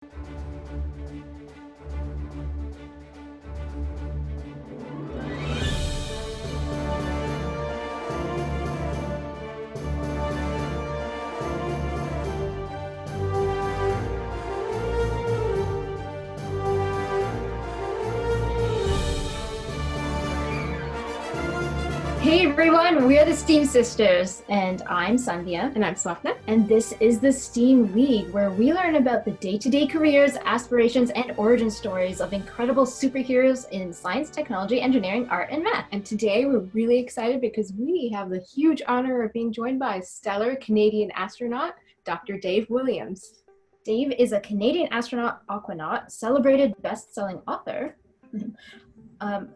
Hey everyone, we are the STEAM Sisters, and I'm Sandhya. And I'm Swapna. And this is the STEAM League, where we learn about the day-to-day careers, aspirations, and origin stories of incredible superheroes in science, technology, engineering, art, and math. And today we're really excited because we have the huge honor of being joined by stellar Canadian astronaut, Dr. Dave Williams. Dave is a Canadian astronaut, aquanaut, celebrated best-selling author,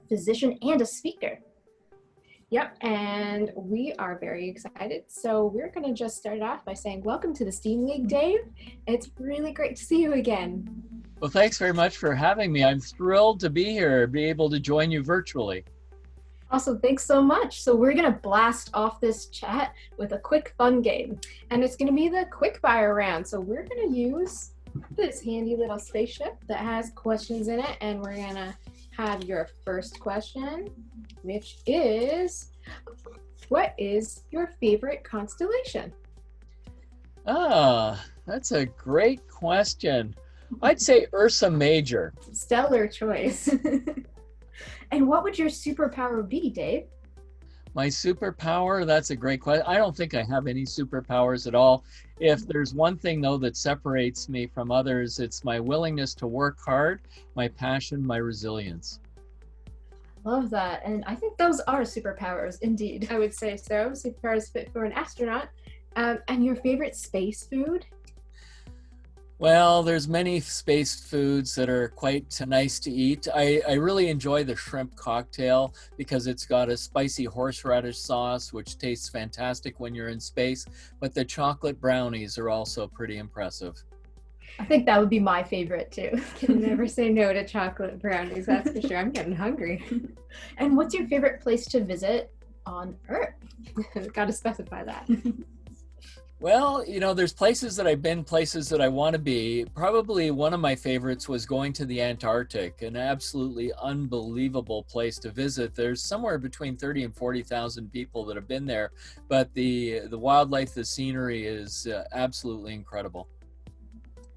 physician, and a speaker. Yep, and we are very excited. So we're going to just start off by saying welcome to the STEAM League, Dave. It's really great to see you again. Well, thanks very much for having me. I'm thrilled to be here, be able to join you virtually. Awesome, thanks so much. So we're going to blast off this chat with a quick fun game. And it's going to be the quick fire round. So we're going to use this handy little spaceship that has questions in it. And we're going to have your first question, which is, what is your favorite constellation? That's a great question. I'd say Ursa Major. Stellar choice. And what would your superpower be, Dave? My superpower, that's a great question. I don't think I have any superpowers at all. If there's one thing, though, that separates me from others, it's my willingness to work hard, my passion, my resilience. Love that. And I think those are superpowers, indeed. I would say so. Superpowers fit for an astronaut. And your favorite space food? Well, there's many space foods that are quite nice to eat. I really enjoy the shrimp cocktail because it's got a spicy horseradish sauce, which tastes fantastic when you're in space. But the chocolate brownies are also pretty impressive. I think that would be my favorite too. Can never say no to chocolate brownies, that's for sure. I'm getting hungry. And what's your favorite place to visit on Earth? Got to specify that. Well, you know, there's places that I've been, places that I want to be. Probably one of my favorites was going to the Antarctic, an absolutely unbelievable place to visit. There's somewhere between 30 and 40,000 people that have been there, but the wildlife, the scenery is absolutely incredible.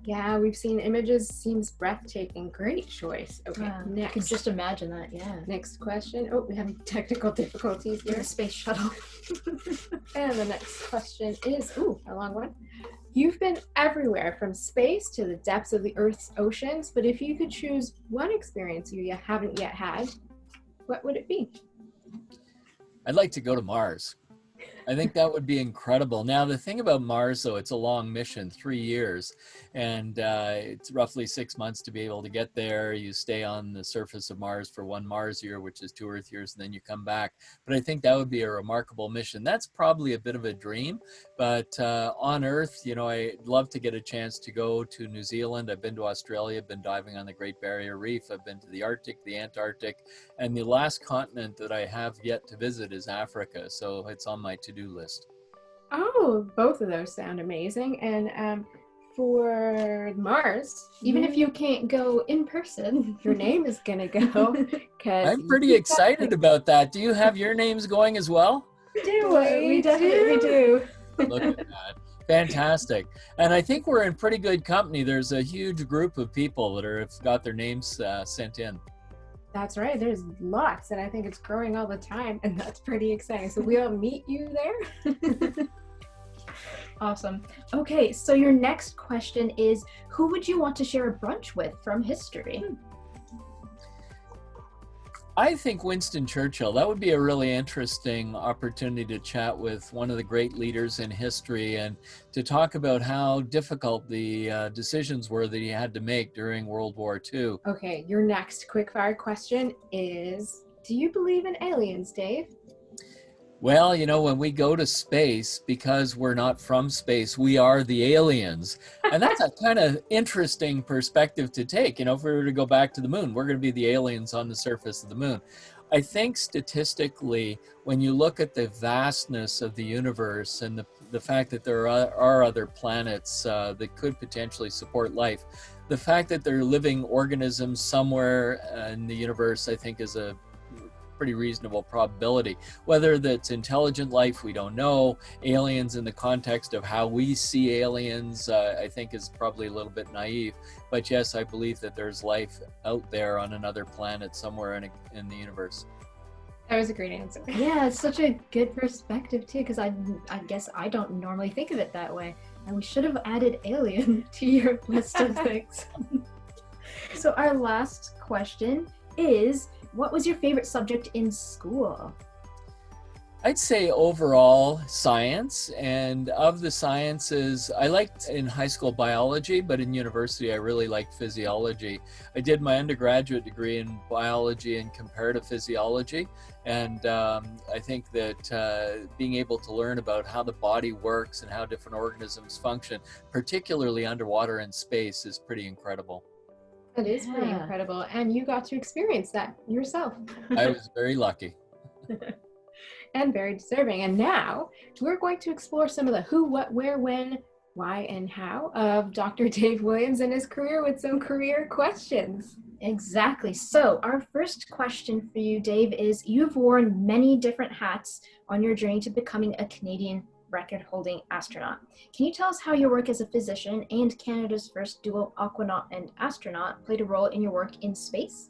Yeah, we've seen images. Seems breathtaking. Great choice. Okay, next. I can just imagine that, yeah. Next question. Oh, we're having technical difficulties here. The space shuttle. And the next question is, a long one. You've been everywhere from space to the depths of the Earth's oceans, but if you could choose one experience you haven't yet had, what would it be? I'd like to go to Mars. I think that would be incredible. Now, the thing about Mars, though, it's a long mission, 3 years, and it's roughly 6 months to be able to get there. You stay on the surface of Mars for 1 Mars year, which is 2 Earth years, and then you come back. But I think that would be a remarkable mission. That's probably a bit of a dream, but on Earth, you know, I'd love to get a chance to go to New Zealand. I've been to Australia, been diving on the Great Barrier Reef. I've been to the Arctic, the Antarctic, and the last continent that I have yet to visit is Africa, so it's on my to-do list. Oh, both of those sound amazing. And for Mars, even if you can't go in person, your name is gonna go. I'm pretty excited about that. Do you have your names going as well? We definitely do. Look at that. Fantastic. And I think we're in pretty good company. There's a huge group of people that have got their names sent in. That's right. There's lots, and I think it's growing all the time, and that's pretty exciting. So we'll meet you there. Awesome. Okay, so your next question is, who would you want to share a brunch with from history? I think Winston Churchill. That would be a really interesting opportunity to chat with one of the great leaders in history and to talk about how difficult the decisions were that he had to make during World War II. Okay, your next quickfire question is, do you believe in aliens, Dave? Well, you know, when we go to space, because we're not from space, we are the aliens. And that's a kind of interesting perspective to take. You know, if we were to go back to the moon, we're going to be the aliens on the surface of the moon. I think statistically, when you look at the vastness of the universe and the fact that there are other planets that could potentially support life, the fact that they're living organisms somewhere in the universe, I think, is a pretty reasonable probability. Whether that's intelligent life, we don't know. Aliens in the context of how we see aliens, I think is probably a little bit naive. But yes, I believe that there's life out there on another planet somewhere in the universe. That was a great answer. Yeah, it's such a good perspective too, because I guess I don't normally think of it that way. And we should have added alien to your list of things. So our last question is, what was your favorite subject in school? I'd say overall science, and of the sciences, I liked in high school biology, but in university I really liked physiology. I did my undergraduate degree in biology and comparative physiology, and I think that being able to learn about how the body works and how different organisms function, particularly underwater in space, is pretty incredible. That is pretty Yeah. incredible. And you got to experience that yourself. I was very lucky. And very deserving. And now we're going to explore some of the who, what, where, when, why, and how of Dr. Dave Williams and his career with some career questions. Exactly. So our first question for you, Dave, is you've worn many different hats on your journey to becoming a Canadian record-holding astronaut. Can you tell us how your work as a physician and Canada's first dual aquanaut and astronaut played a role in your work in space?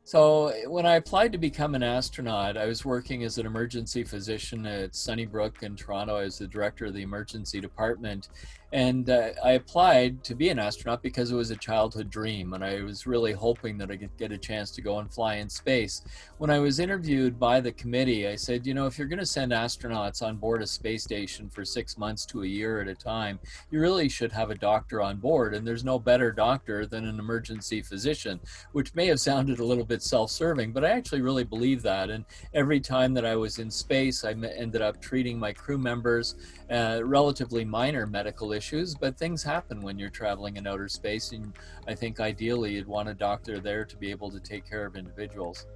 So when I applied to become an astronaut, I was working as an emergency physician at Sunnybrook in Toronto. I was the director of the emergency department. And I applied to be an astronaut because it was a childhood dream. And I was really hoping that I could get a chance to go and fly in space. When I was interviewed by the committee, I said, you know, if you're going to send astronauts on board a space station for 6 months to a year at a time, you really should have a doctor on board. And there's no better doctor than an emergency physician, which may have sounded a little bit self-serving, but I actually really believe that. And every time that I was in space, I ended up treating my crew members, relatively minor medical issues, but things happen when you're traveling in outer space, and I think ideally you'd want a doctor there to be able to take care of individuals.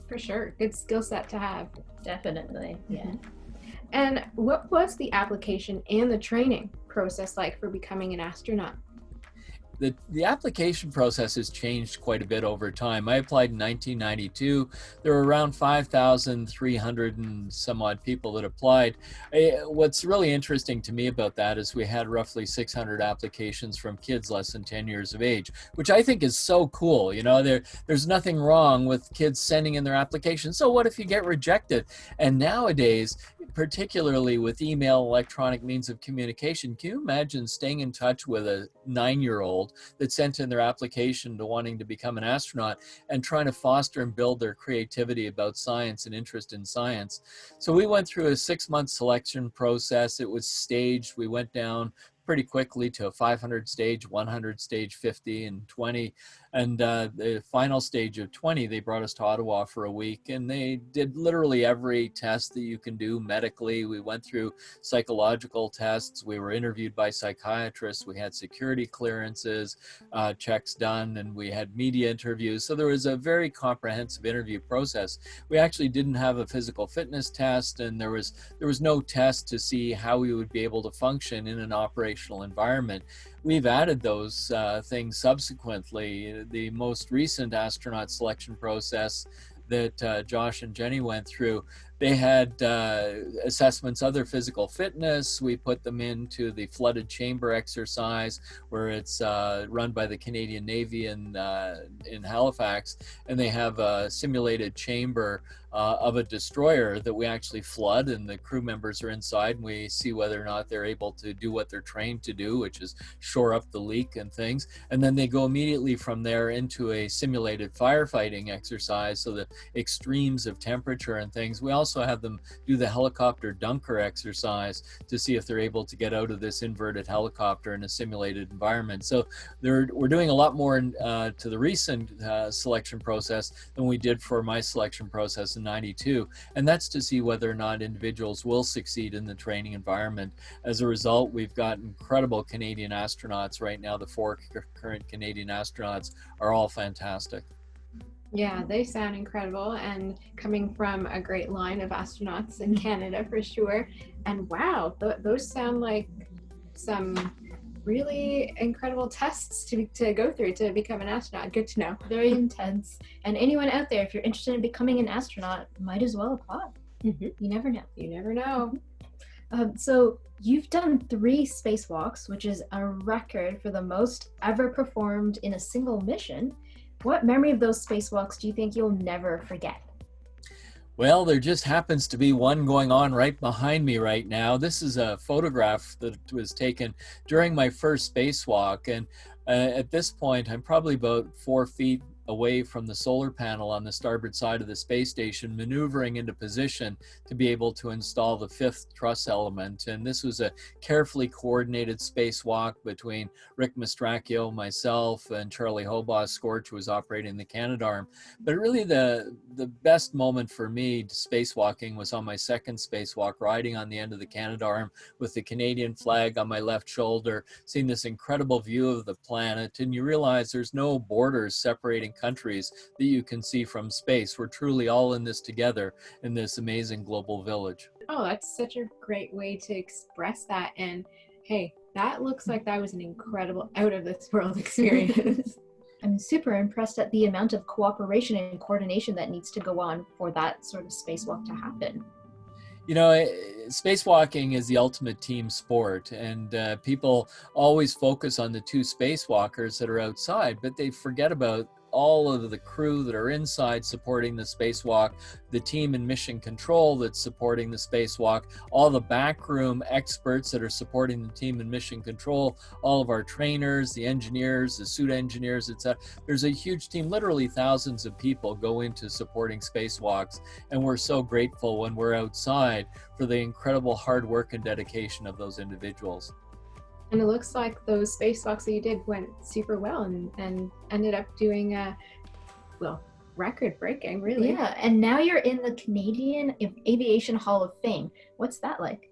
For sure. Good skill set to have. Definitely. Yeah. And what was the application and the training process like for becoming an astronaut? The application process has changed quite a bit over time. I applied in 1992. There were around 5,300 and some odd people that applied. What's really interesting to me about that is we had roughly 600 applications from kids less than 10 years of age, which I think is so cool. You know, there's nothing wrong with kids sending in their application. So what if you get rejected? And nowadays, particularly with email, electronic means of communication, can you imagine staying in touch with a 9-year-old that sent in their application to wanting to become an astronaut and trying to foster and build their creativity about science and interest in science? So we went through a 6-month selection process. It was staged. We went down pretty quickly to a 500 stage, 100 stage, 50 and 20. And the final stage of 20, they brought us to Ottawa for a week, and they did literally every test that you can do medically. We went through psychological tests. We were interviewed by psychiatrists. We had security clearances, checks done, and we had media interviews. So there was a very comprehensive interview process. We actually didn't have a physical fitness test, and there was no test to see how we would be able to function in an operational environment. We've added those things subsequently. The most recent astronaut selection process that Josh and Jenny went through, they had assessments of their physical fitness. We put them into the flooded chamber exercise, where it's run by the Canadian Navy in Halifax, and they have a simulated chamber of a destroyer that we actually flood, and the crew members are inside, and we see whether or not they're able to do what they're trained to do, which is shore up the leak and things. And then they go immediately from there into a simulated firefighting exercise, so the extremes of temperature and things. We also have them do the helicopter dunker exercise to see if they're able to get out of this inverted helicopter in a simulated environment. So we're doing a lot more to the recent selection process than we did for my selection process in 92, and that's to see whether or not individuals will succeed in the training environment. As a result, we've got incredible Canadian astronauts right now. The 4 current Canadian astronauts are all fantastic. Yeah, they sound incredible, and coming from a great line of astronauts in Canada for sure. And wow, those sound like some really incredible tests to go through to become an astronaut. Good to know. Very intense. And anyone out there, if you're interested in becoming an astronaut, might as well apply. Mm-hmm. You never know. You never know. So you've done 3 spacewalks, which is a record for the most ever performed in a single mission. What memory of those spacewalks do you think you'll never forget? Well, there just happens to be one going on right behind me right now. This is a photograph that was taken during my first spacewalk. And at this point, I'm probably about 4 feet away from the solar panel on the starboard side of the space station, maneuvering into position to be able to install the 5th truss element. And this was a carefully coordinated spacewalk between Rick Mastracchio, myself, and Charlie Hobaugh Scorch, who was operating the Canadarm. But really the best moment for me spacewalking was on my second spacewalk, riding on the end of the Canadarm with the Canadian flag on my left shoulder, seeing this incredible view of the planet. And you realize there's no borders separating countries that you can see from space. We're truly all in this together in this amazing global village. Oh, that's such a great way to express that. And hey, that looks like that was an incredible out of this world experience. I'm super impressed at the amount of cooperation and coordination that needs to go on for that sort of spacewalk to happen. You know, spacewalking is the ultimate team sport, and people always focus on the 2 spacewalkers that are outside, but they forget about all of the crew that are inside supporting the spacewalk, the team in mission control that's supporting the spacewalk, all the backroom experts that are supporting the team in mission control, all of our trainers, the engineers, the suit engineers, etc. There's a huge team, literally thousands of people go into supporting spacewalks, and we're so grateful when we're outside for the incredible hard work and dedication of those individuals. And it looks like those spacewalks that you did went super well and ended up doing record breaking, really. Yeah, and now you're in the Canadian Aviation Hall of Fame. What's that like?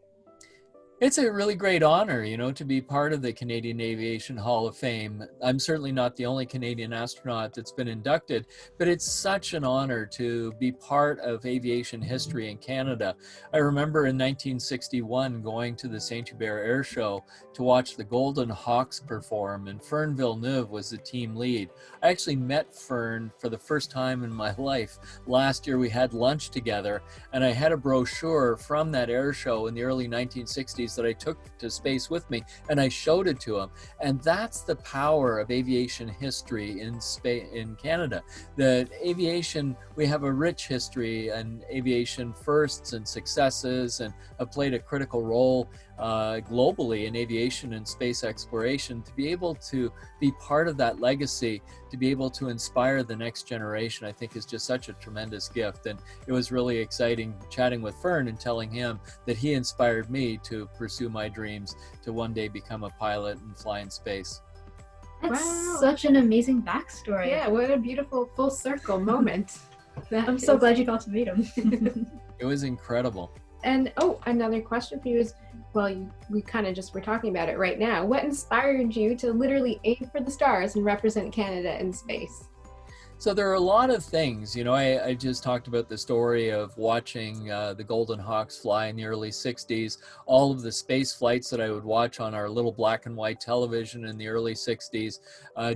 It's a really great honor, you know, to be part of the Canadian Aviation Hall of Fame. I'm certainly not the only Canadian astronaut that's been inducted, but it's such an honor to be part of aviation history in Canada. I remember in 1961 going to the Saint-Hubert Air Show to watch the Golden Hawks perform, and Fern Villeneuve was the team lead. I actually met Fern for the first time in my life. Last year we had lunch together, and I had a brochure from that air show in the early 1960s that I took to space with me, and I showed it to him. And that's the power of aviation history in Canada. The aviation, we have a rich history and aviation firsts and successes, and have played a critical role globally in aviation and space exploration. To be able to be part of that legacy, to be able to inspire the next generation, I think is just such a tremendous gift. And it was really exciting chatting with Fern and telling him that he inspired me to pursue my dreams to one day become a pilot and fly in space. That's Wow. such an amazing backstory. Yeah, what a beautiful full circle moment. I'm so glad you got to meet him. It was incredible. And another question for you is, we kind of just were talking about it right now. What inspired you to literally aim for the stars and represent Canada in space? So there are a lot of things, you know, I just talked about the story of watching the Golden Hawks fly in the early 60s, all of the space flights that I would watch on our little black and white television in the early 60s.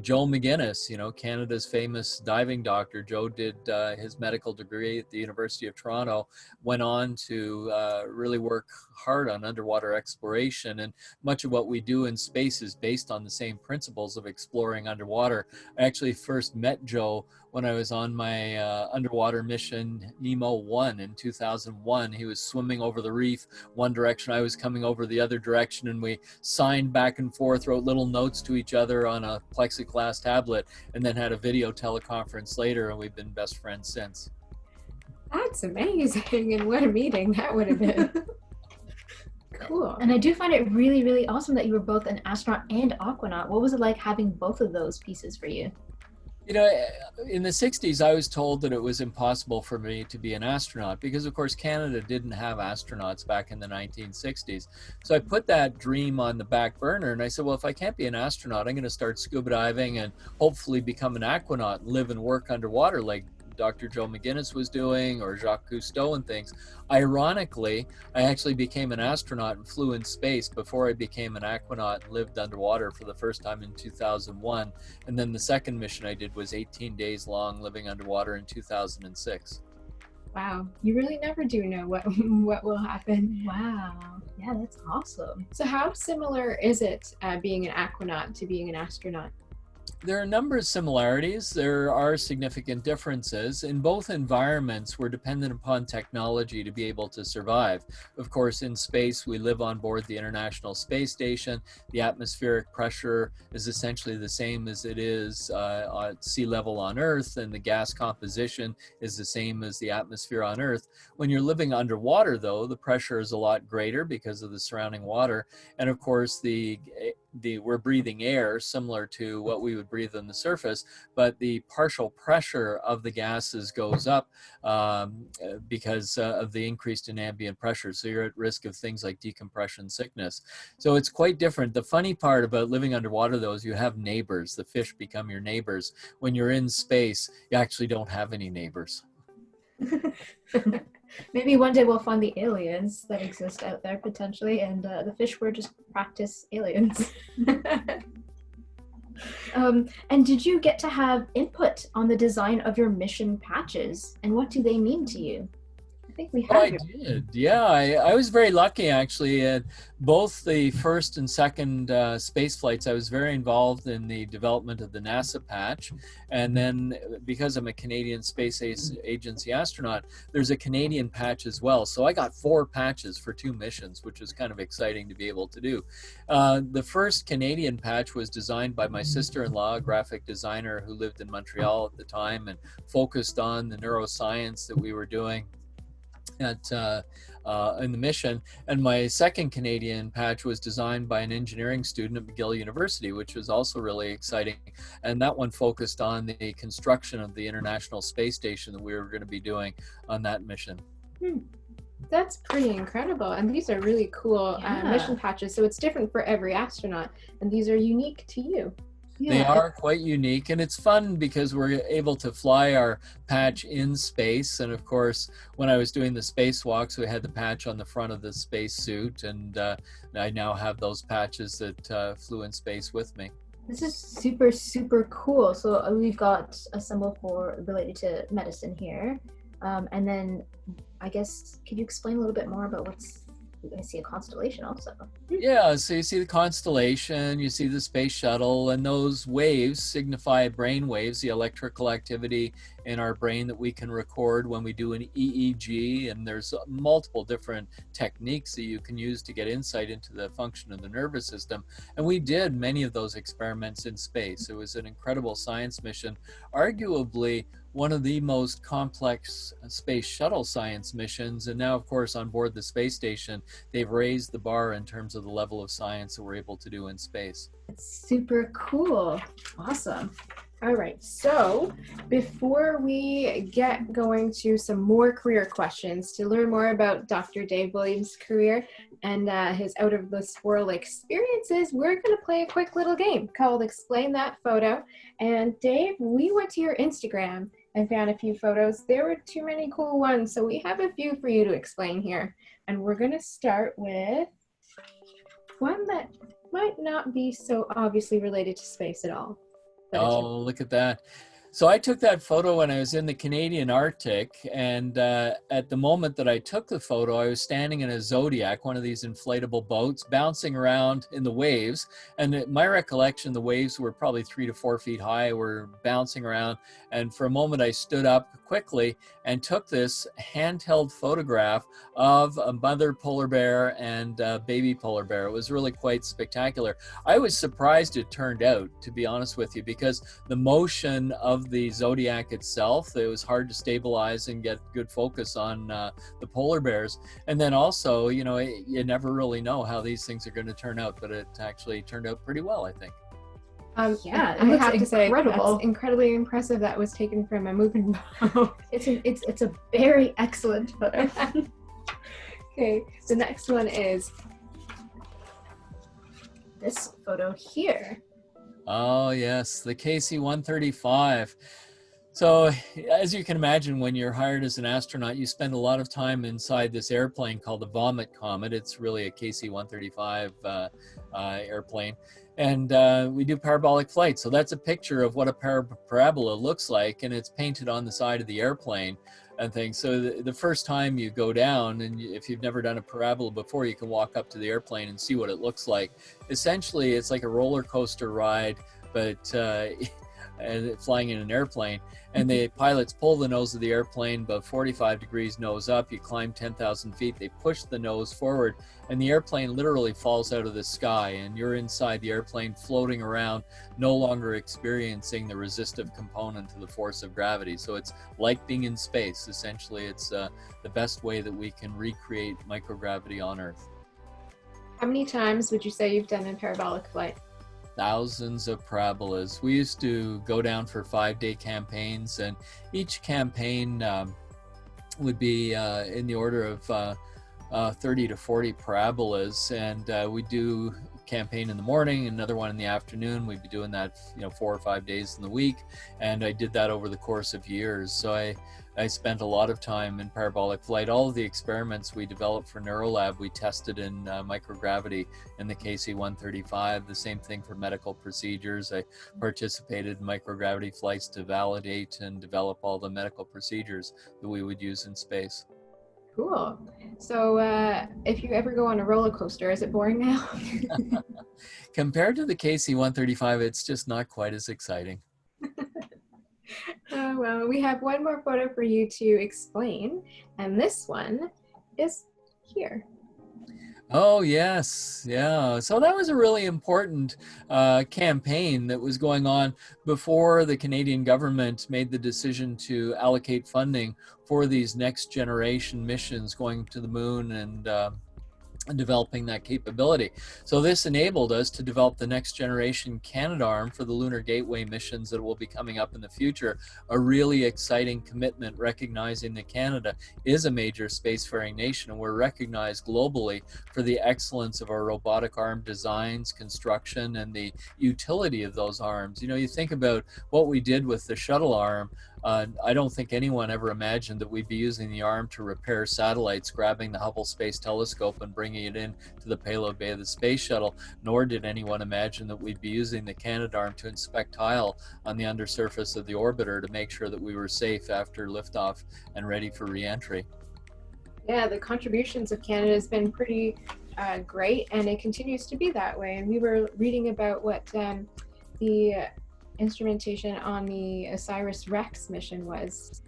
Joe McGinnis, you know, Canada's famous diving doctor. Joe did his medical degree at the University of Toronto, went on to really work hard on underwater exploration, and much of what we do in space is based on the same principles of exploring underwater. I actually first met Joe when I was on my underwater mission Nemo 1 in 2001. He was swimming over the reef one direction, I was coming over the other direction, and we signed back and forth, wrote little notes to each other on a plexiglass tablet, and then had a video teleconference later, and we've been best friends since. That's amazing, and what a meeting that would have been. Cool. And I do find it really, really awesome that you were both an astronaut and aquanaut. What was it like having both of those pieces for you? You know, in the 60s, I was told that it was impossible for me to be an astronaut because, of course, Canada didn't have astronauts back in the 1960s. So I put that dream on the back burner, and I said, well, if I can't be an astronaut, I'm going to start scuba diving and hopefully become an aquanaut and live and work underwater like Dr. Joe McGinnis was doing, or Jacques Cousteau and things. Ironically, I actually became an astronaut and flew in space before I became an aquanaut and lived underwater for the first time in 2001. And then the second mission I did was 18 days long, living underwater in 2006. Wow, you really never do know what will happen. Wow. Yeah, that's awesome. So how similar is it being an aquanaut to being an astronaut? There are a number of similarities. There are significant differences. In both environments, we're dependent upon technology to be able to survive. Of course, in space, we live on board the International Space Station. The atmospheric pressure is essentially the same as it is at sea level on Earth, and the gas composition is the same as the atmosphere on Earth. When you're living underwater, though, the pressure is a lot greater because of the surrounding water. And of course, we're breathing air similar to what we would breathe on the surface, but the partial pressure of the gases goes up because of the increased in ambient pressure. So you're at risk of things like decompression sickness. So it's quite different. The funny part about living underwater, though, is you have neighbors. The fish become your neighbors. When you're in space, you actually don't have any neighbors. Maybe one day we'll find the aliens that exist out there potentially, and the fish were just practice aliens. And did you get to have input on the design of your mission patches, and what do they mean to you? I think we have. I did. Yeah, I was very lucky actually. At both the first and second space flights, I was very involved in the development of the NASA patch. And then because I'm a Canadian Space Agency astronaut, there's a Canadian patch as well. So I got 4 patches for 2 missions, which was kind of exciting to be able to do. The first Canadian patch was designed by my sister-in-law, a graphic designer who lived in Montreal at the time and focused on the neuroscience that we were doing in the mission. And my second Canadian patch was designed by an engineering student at McGill University, which was also really exciting. And that one focused on the construction of the International Space Station that we were going to be doing on that mission. That's pretty incredible. And these are really cool mission patches. So it's different for every astronaut, and these are unique to you. Yeah. They are quite unique, and it's fun because we're able to fly our patch in space. And of course, when I was doing the spacewalks, we had the patch on the front of the space suit, and I now have those patches that flew in space with me. This is super, super cool. So we've got a symbol related to medicine here. And then I guess, could you explain a little bit more about I see a constellation also. Yeah, so you see the constellation, you see the space shuttle, and those waves signify brain waves, the electrical activity in our brain that we can record when we do an EEG. And there's multiple different techniques that you can use to get insight into the function of the nervous system. And we did many of those experiments in space. It was an incredible science mission, arguably one of the most complex space shuttle science missions. And now, of course, on board the space station, they've raised the bar in terms of the level of science that we're able to do in space. It's super cool. Awesome. All right, so before we get going to some more career questions, to learn more about Dr. Dave Williams' career and his out-of-this-world experiences, we're going to play a quick little game called Explain That Photo. And Dave, we went to your Instagram and found a few photos. There were too many cool ones, so we have a few for you to explain here. And we're going to start with one that might not be so obviously related to space at all. Oh, look at that. So I took that photo when I was in the Canadian Arctic, and at the moment that I took the photo, I was standing in a Zodiac, one of these inflatable boats, bouncing around in the waves. And my recollection, the waves were probably 3 to 4 feet high, were bouncing around. And for a moment, I stood up quickly and took this handheld photograph of a mother polar bear and a baby polar bear. It was really quite spectacular. I was surprised it turned out, to be honest with you, because the motion of the Zodiac itself, it was hard to stabilize and get good focus on the polar bears. And then also, you know, you never really know how these things are going to turn out, but it actually turned out pretty well, I think. Yeah, I have to say, incredible. that's incredibly impressive. That was taken from a moving boat. It's a very excellent photo. Okay, the next one is this photo here. Oh yes, the KC-135. So as you can imagine, when you're hired as an astronaut, you spend a lot of time inside this airplane called the Vomit Comet. It's really a KC-135 airplane. And we do parabolic flight. So that's a picture of what a parabola looks like, and it's painted on the side of the airplane and things. So the first time you go down, and if you've never done a parabola before, you can walk up to the airplane and see what it looks like. Essentially, it's like a roller coaster ride, but and flying in an airplane, and the pilots pull the nose of the airplane about 45 degrees nose up. You climb 10,000 feet, they push the nose forward, and the airplane literally falls out of the sky, and you're inside the airplane floating around, no longer experiencing the resistive component to the force of gravity. So it's like being in space. Essentially, it's the best way that we can recreate microgravity on Earth. How many times would you say you've done a parabolic flight? Thousands of parabolas. We used to go down for 5-day campaigns, and each campaign would be in the order of 30 to 40 parabolas, and we do campaign in the morning, another one in the afternoon. We'd be doing that 4 or 5 days in the week, and I did that over the course of years. So I spent a lot of time in parabolic flight. All of the experiments we developed for Neurolab, we tested in microgravity in the KC-135. The same thing for medical procedures. I participated in microgravity flights to validate and develop all the medical procedures that we would use in space. Cool. So if you ever go on a roller coaster, is it boring now? Compared to the KC-135, it's just not quite as exciting. Well, we have one more photo for you to explain, and this one is here. Oh, yes. Yeah. So that was a really important campaign that was going on before the Canadian government made the decision to allocate funding for these next generation missions going to the moon and developing that capability. So this enabled us to develop the next generation Canadarm for the Lunar Gateway missions that will be coming up in the future. A really exciting commitment, recognizing that Canada is a major spacefaring nation, and we're recognized globally for the excellence of our robotic arm designs, construction, and the utility of those arms. You think about what we did with the shuttle arm. I don't think anyone ever imagined that we'd be using the arm to repair satellites, grabbing the Hubble Space Telescope and bringing it in to the payload bay of the space shuttle, nor did anyone imagine that we'd be using the Canadarm to inspect tile on the undersurface of the orbiter to make sure that we were safe after liftoff and ready for re-entry. Yeah, the contributions of Canada has been pretty great, and it continues to be that way. And we were reading about what the instrumentation on the OSIRIS-REx mission was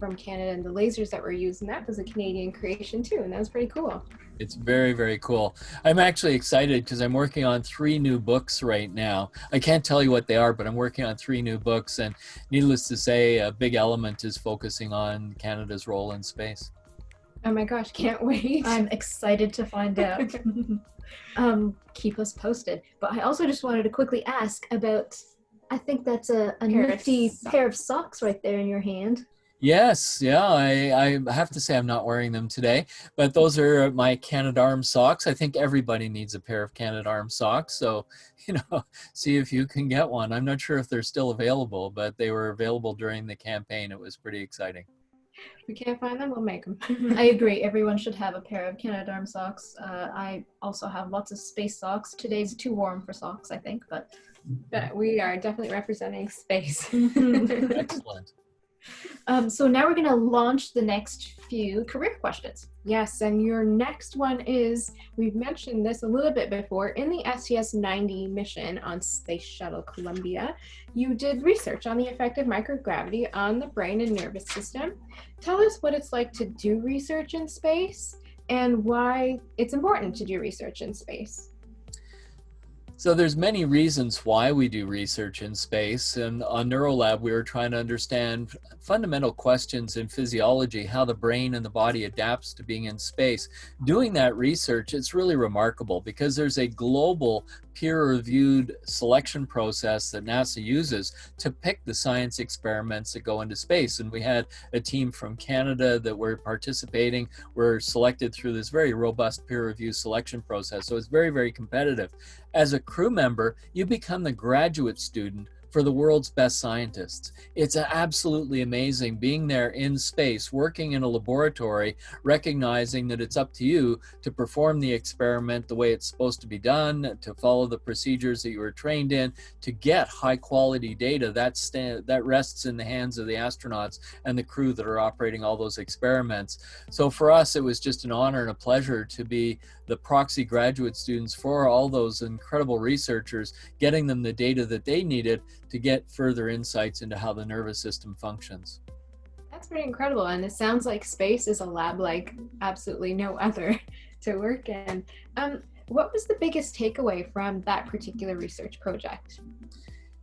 from Canada, and the lasers that were used, and that was a Canadian creation too, and that was pretty cool. It's very, very cool. I'm actually excited because I'm working on 3 new books right now. I can't tell you what they are, but I'm working on 3 new books, and needless to say, a big element is focusing on Canada's role in space. Oh my gosh, can't wait. I'm excited to find out. Keep us posted. But I also just wanted to quickly ask about, I think that's a nifty pair of socks right there in your hand. Yes, yeah, I have to say I'm not wearing them today, but those are my Canadarm socks. I think everybody needs a pair of Canadarm socks, so, see if you can get one. I'm not sure if they're still available, but they were available during the campaign. It was pretty exciting. If we can't find them, we'll make them. I agree. Everyone should have a pair of Canadarm socks. I also have lots of space socks. Today's too warm for socks, I think, but we are definitely representing space. Excellent. So now we're going to launch the next few career questions. Yes, and your next one is, we've mentioned this a little bit before, in the STS-90 mission on Space Shuttle Columbia, you did research on the effect of microgravity on the brain and nervous system. Tell us what it's like to do research in space and why it's important to do research in space. So there's many reasons why we do research in space, and on Neurolab we were trying to understand fundamental questions in physiology, how the brain and the body adapts to being in space. Doing that research, it's really remarkable because there's a global peer-reviewed selection process that NASA uses to pick the science experiments that go into space. And we had a team from Canada that were participating, were selected through this very robust peer-review selection process. So it's very, very competitive. As a crew member, you become the graduate student for the world's best scientists. It's absolutely amazing being there in space, working in a laboratory, recognizing that it's up to you to perform the experiment the way it's supposed to be done, to follow the procedures that you were trained in, to get high quality data that rests in the hands of the astronauts and the crew that are operating all those experiments. So for us, it was just an honor and a pleasure to be the proxy graduate students for all those incredible researchers, getting them the data that they needed to get further insights into how the nervous system functions. That's pretty incredible. And it sounds like space is a lab like absolutely no other to work in. What was the biggest takeaway from that particular research project?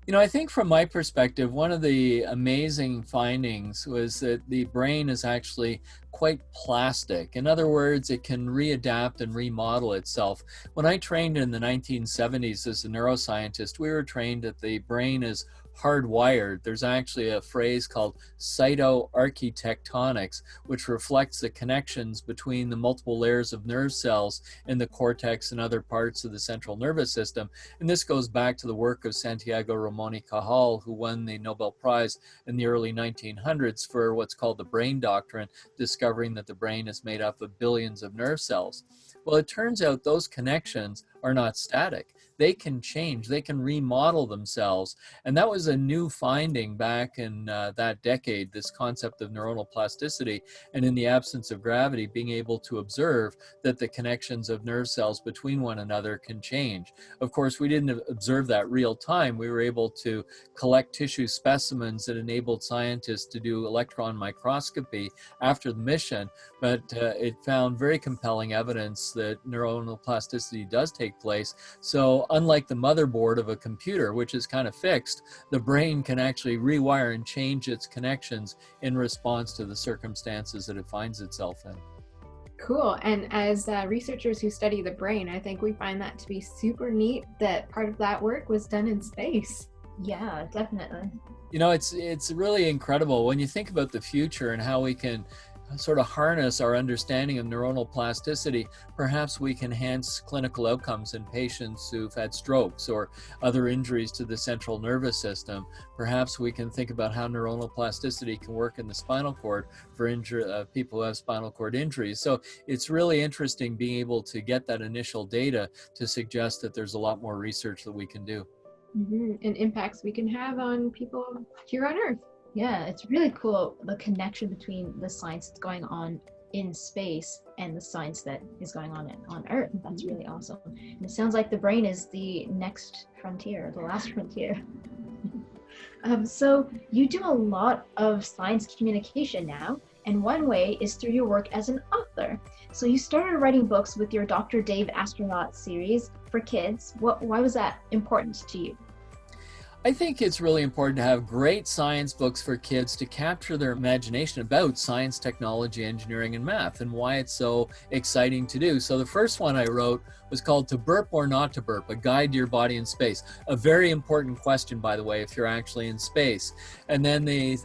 You know, I think from my perspective, one of the amazing findings was that the brain is actually quite plastic. In other words, it can readapt and remodel itself. When I trained in the 1970s as a neuroscientist, we were trained that the brain is hardwired. There's actually a phrase called cytoarchitectonics, which reflects the connections between the multiple layers of nerve cells in the cortex and other parts of the central nervous system. And this goes back to the work of Santiago Ramon y Cajal, who won the Nobel Prize in the early 1900s for what's called the brain doctrine, discovering that the brain is made up of billions of nerve cells. Well, it turns out those connections are not static. They can change, they can remodel themselves. And that was a new finding back in that decade, this concept of neuronal plasticity, and in the absence of gravity, being able to observe that the connections of nerve cells between one another can change. Of course, we didn't observe that real time. We were able to collect tissue specimens that enabled scientists to do electron microscopy after the mission, but it found very compelling evidence that neuronal plasticity does take place. So unlike the motherboard of a computer, which is kind of fixed, the brain can actually rewire and change its connections in response to the circumstances that it finds itself in. Cool. And as researchers who study the brain, I think we find that to be super neat that part of that work was done in space. Yeah, definitely. You know, it's really incredible when you think about the future and how we can sort of harness our understanding of neuronal plasticity. Perhaps we can enhance clinical outcomes in patients who've had strokes or other injuries to the central nervous system. Perhaps we can think about how neuronal plasticity can work in the spinal cord for people who have spinal cord injuries. So it's really interesting being able to get that initial data to suggest that there's a lot more research that we can do. And impacts we can have on people here on Earth. Yeah, it's really cool, the connection between the science that's going on in space and the science that is going on Earth. That's really awesome. And it sounds like the brain is the next frontier, the last frontier. So you do a lot of science communication now, and one way is through your work as an author. So you started writing books with your Dr. Dave Astronaut series for kids. Why was that important to you? I think it's really important to have great science books for kids to capture their imagination about science, technology, engineering, and math, and why it's so exciting to do. So the first one I wrote was called To Burp or Not to Burp, A Guide to Your Body in Space. A very important question, by the way, if you're actually in space. And then the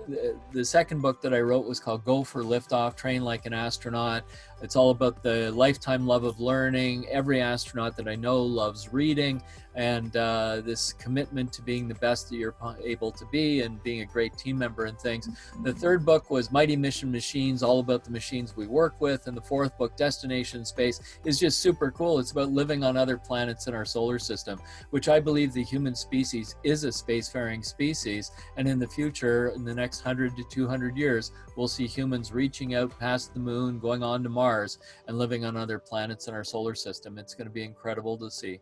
second book that I wrote was called Go for Liftoff, Train Like an Astronaut. It's all about the lifetime love of learning. Every astronaut that I know loves reading, and this commitment to being the best that you're able to be and being a great team member and things. The third book was Mighty Mission Machines, all about the machines we work with. And the fourth book, Destination Space, is just super cool. It's about living on other planets in our solar system, which I believe the human species is a spacefaring species. And in the future, in the next 100 to 200 years, we'll see humans reaching out past the moon, going on to Mars, and living on other planets in our solar system. It's going to be incredible to see.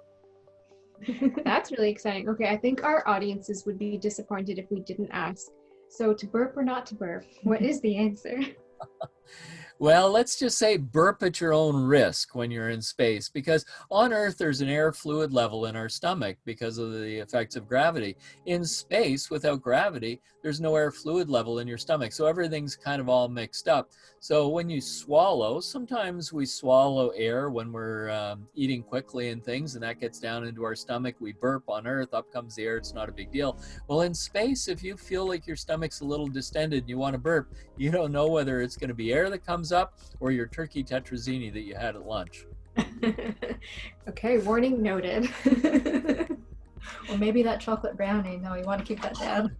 That's really exciting. Okay, I think our audiences would be disappointed if we didn't ask. So to burp or not to burp, what is the answer? Well, let's just say burp at your own risk when you're in space, because on Earth there's an air fluid level in our stomach because of the effects of gravity. In space, without gravity, there's no air fluid level in your stomach, so everything's kind of all mixed up. So when you swallow, sometimes we swallow air when we're eating quickly and things, and that gets down into our stomach. We burp on Earth, up comes the air, it's not a big deal. Well, in space, if you feel like your stomach's a little distended and you want to burp, you don't know whether it's going to be air that comes up or your turkey tetrazzini that you had at lunch. Okay, warning noted. Or maybe that chocolate brownie. No, you want to keep that down.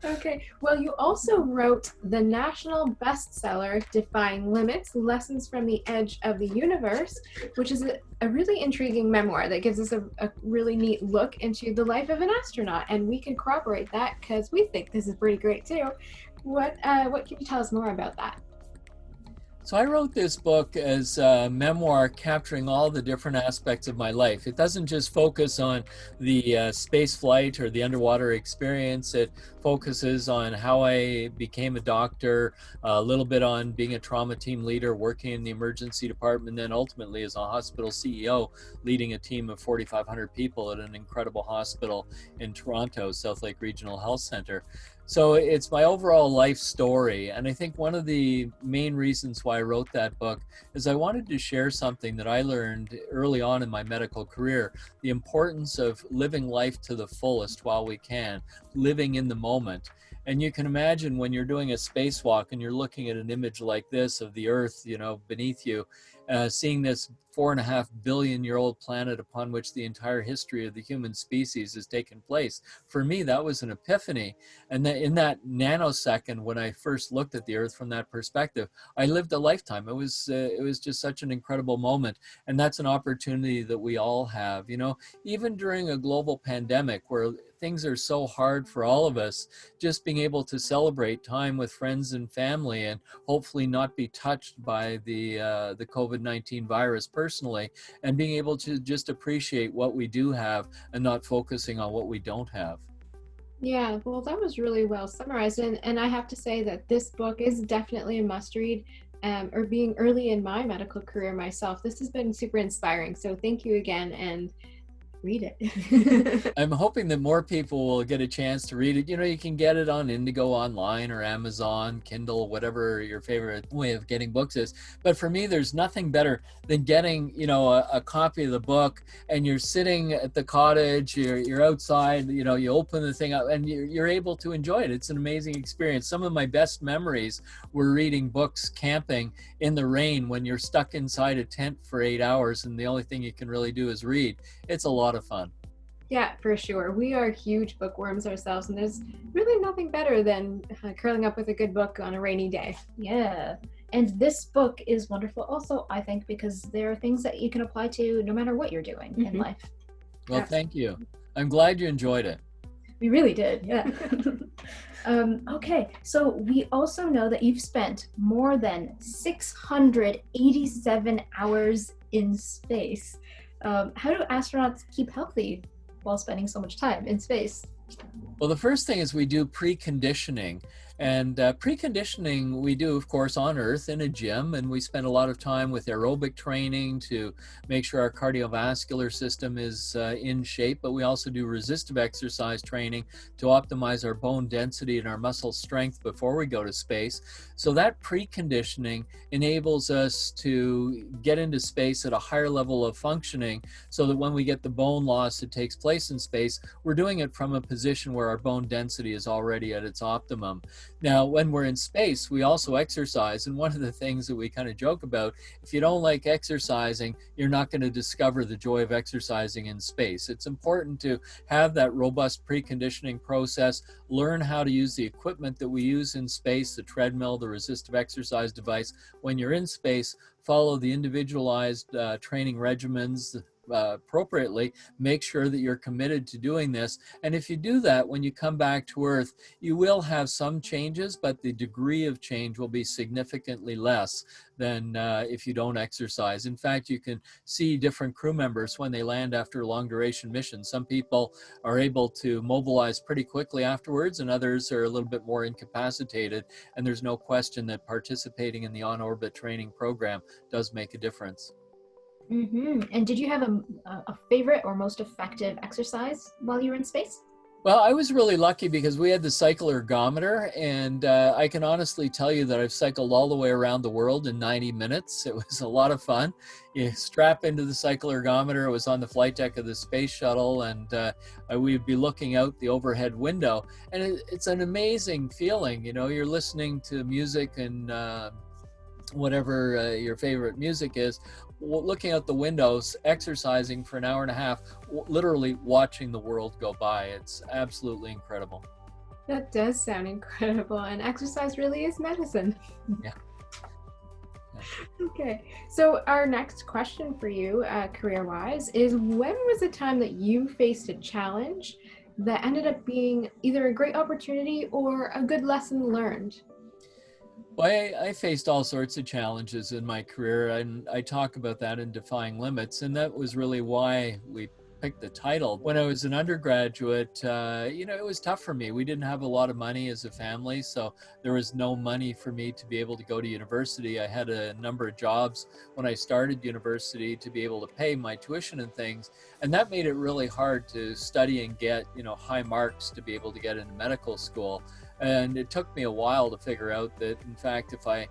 Okay. Well, you also wrote the national bestseller, Defying Limits, Lessons from the Edge of the Universe, which is a really intriguing memoir that gives us a really neat look into the life of an astronaut. And we can corroborate that because we think this is pretty great too. What can you tell us more about that? So I wrote this book as a memoir capturing all the different aspects of my life. It doesn't just focus on the space flight or the underwater experience. It focuses on how I became a doctor, a little bit on being a trauma team leader, working in the emergency department, and then ultimately as a hospital CEO, leading a team of 4,500 people at an incredible hospital in Toronto, South Lake Regional Health Center. So it's my overall life story. And I think one of the main reasons why I wrote that book is I wanted to share something that I learned early on in my medical career, the importance of living life to the fullest while we can, living in the moment. And you can imagine when you're doing a spacewalk and you're looking at an image like this of the Earth, beneath you, seeing this 4.5 billion year old planet upon which the entire history of the human species has taken place. For me, that was an epiphany. And in that nanosecond, when I first looked at the Earth from that perspective, I lived a lifetime. It was just such an incredible moment. And that's an opportunity that we all have, even during a global pandemic where things are so hard for all of us, just being able to celebrate time with friends and family and hopefully not be touched by the COVID-19 virus personally, and being able to just appreciate what we do have and not focusing on what we don't have. Yeah, well, that was really well summarized. And I have to say that this book is definitely a must read. Or being early in my medical career myself, this has been super inspiring. So thank you again, and read it. I'm hoping that more people will get a chance to read it. You can get it on Indigo online or Amazon, Kindle, whatever your favorite way of getting books is. But for me, there's nothing better than getting, a copy of the book, and you're sitting at the cottage, you're outside, you open the thing up and you're able to enjoy it. It's an amazing experience. Some of my best memories were reading books camping in the rain when you're stuck inside a tent for 8 hours and the only thing you can really do is read. It's a lot of fun. Yeah, for sure. We are huge bookworms ourselves, and there's really nothing better than curling up with a good book on a rainy day. Yeah. And this book is wonderful also, I think, because there are things that you can apply to no matter what you're doing in life. Well, thank you. I'm glad you enjoyed it. We really did, yeah. Okay, so we also know that you've spent more than 687 hours in space. How do astronauts keep healthy while spending so much time in space? Well, the first thing is we do preconditioning. And preconditioning we do, of course, on Earth in a gym, and we spend a lot of time with aerobic training to make sure our cardiovascular system is in shape, but we also do resistive exercise training to optimize our bone density and our muscle strength before we go to space. So that preconditioning enables us to get into space at a higher level of functioning so that when we get the bone loss that takes place in space, we're doing it from a position where our bone density is already at its optimum. Now, when we're in space, we also exercise. And one of the things that we kind of joke about, if you don't like exercising, you're not going to discover the joy of exercising in space. It's important to have that robust preconditioning process, learn how to use the equipment that we use in space, the treadmill, the resistive exercise device. When you're in space, follow the individualized training regimens appropriately, make sure that you're committed to doing this. And if you do that, when you come back to Earth, you will have some changes, but the degree of change will be significantly less than if you don't exercise. In fact, you can see different crew members when they land after long duration missions. Some people are able to mobilize pretty quickly afterwards, and others are a little bit more incapacitated. And there's no question that participating in the on-orbit training program does make a difference. And did you have a favorite or most effective exercise while you were in space? Well, I was really lucky because we had the cycle ergometer, and I can honestly tell you that I've cycled all the way around the world in 90 minutes. It was a lot of fun. You strap into the cycle ergometer. It was on the flight deck of the space shuttle, and we'd be looking out the overhead window. And it's an amazing feeling. You're listening to music and whatever your favorite music is, looking out the windows, exercising for an hour and a half, literally watching the world go by. It's absolutely incredible. That does sound incredible, and exercise really is medicine. Yeah. Okay, so our next question for you, career-wise, is when was the time that you faced a challenge that ended up being either a great opportunity or a good lesson learned? Well, I faced all sorts of challenges in my career, and I talk about that in Defying Limits, and that was really why we picked the title. When I was an undergraduate, it was tough for me. We didn't have a lot of money as a family, so there was no money for me to be able to go to university. I had a number of jobs when I started university to be able to pay my tuition and things, and that made it really hard to study and get, high marks to be able to get into medical school. And it took me a while to figure out that, in fact, if I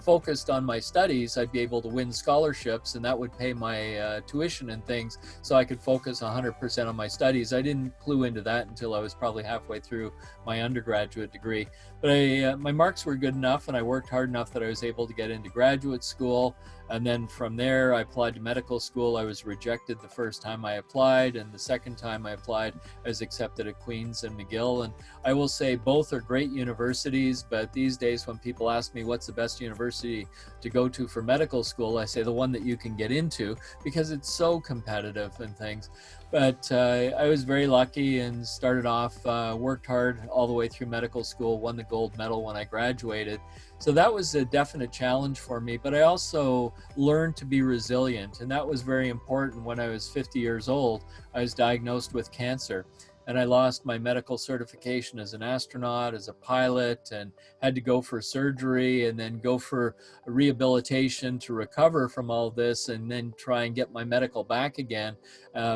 focused on my studies, I'd be able to win scholarships, and that would pay my tuition and things, so I could focus 100% on my studies. I didn't clue into that until I was probably halfway through my undergraduate degree. But my marks were good enough, and I worked hard enough that I was able to get into graduate school. And then from there, I applied to medical school. I was rejected the first time I applied, and the second time I applied, I was accepted at Queen's and McGill. And I will say both are great universities, but these days when people ask me what's the best university to go to for medical school, I say the one that you can get into, because it's so competitive and things. But I was very lucky and started off, worked hard all the way through medical school, won the gold medal when I graduated. So that was a definite challenge for me, but I also learned to be resilient, and that was very important. When I was 50 years old, I was diagnosed with cancer, and I lost my medical certification as an astronaut, as a pilot, and had to go for surgery and then go for rehabilitation to recover from all this, and then try and get my medical back again,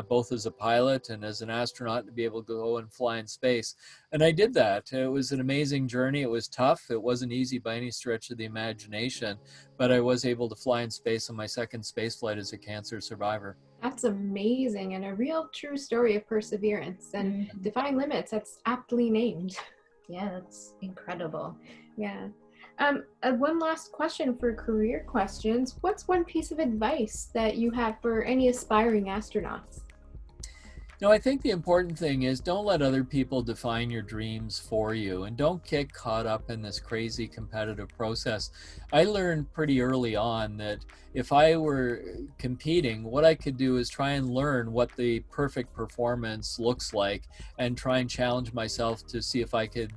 both as a pilot and as an astronaut, to be able to go and fly in space. And I did that. It was an amazing journey. It was tough. It wasn't easy by any stretch of the imagination, but I was able to fly in space on my second space flight as a cancer survivor. That's amazing, and a real true story of perseverance and Defying Limits. That's aptly named. Yeah, that's incredible. Yeah. One last question for career questions. What's one piece of advice that you have for any aspiring astronauts? No, I think the important thing is don't let other people define your dreams for you, and don't get caught up in this crazy competitive process. I learned pretty early on that if I were competing, what I could do is try and learn what the perfect performance looks like and try and challenge myself to see if I could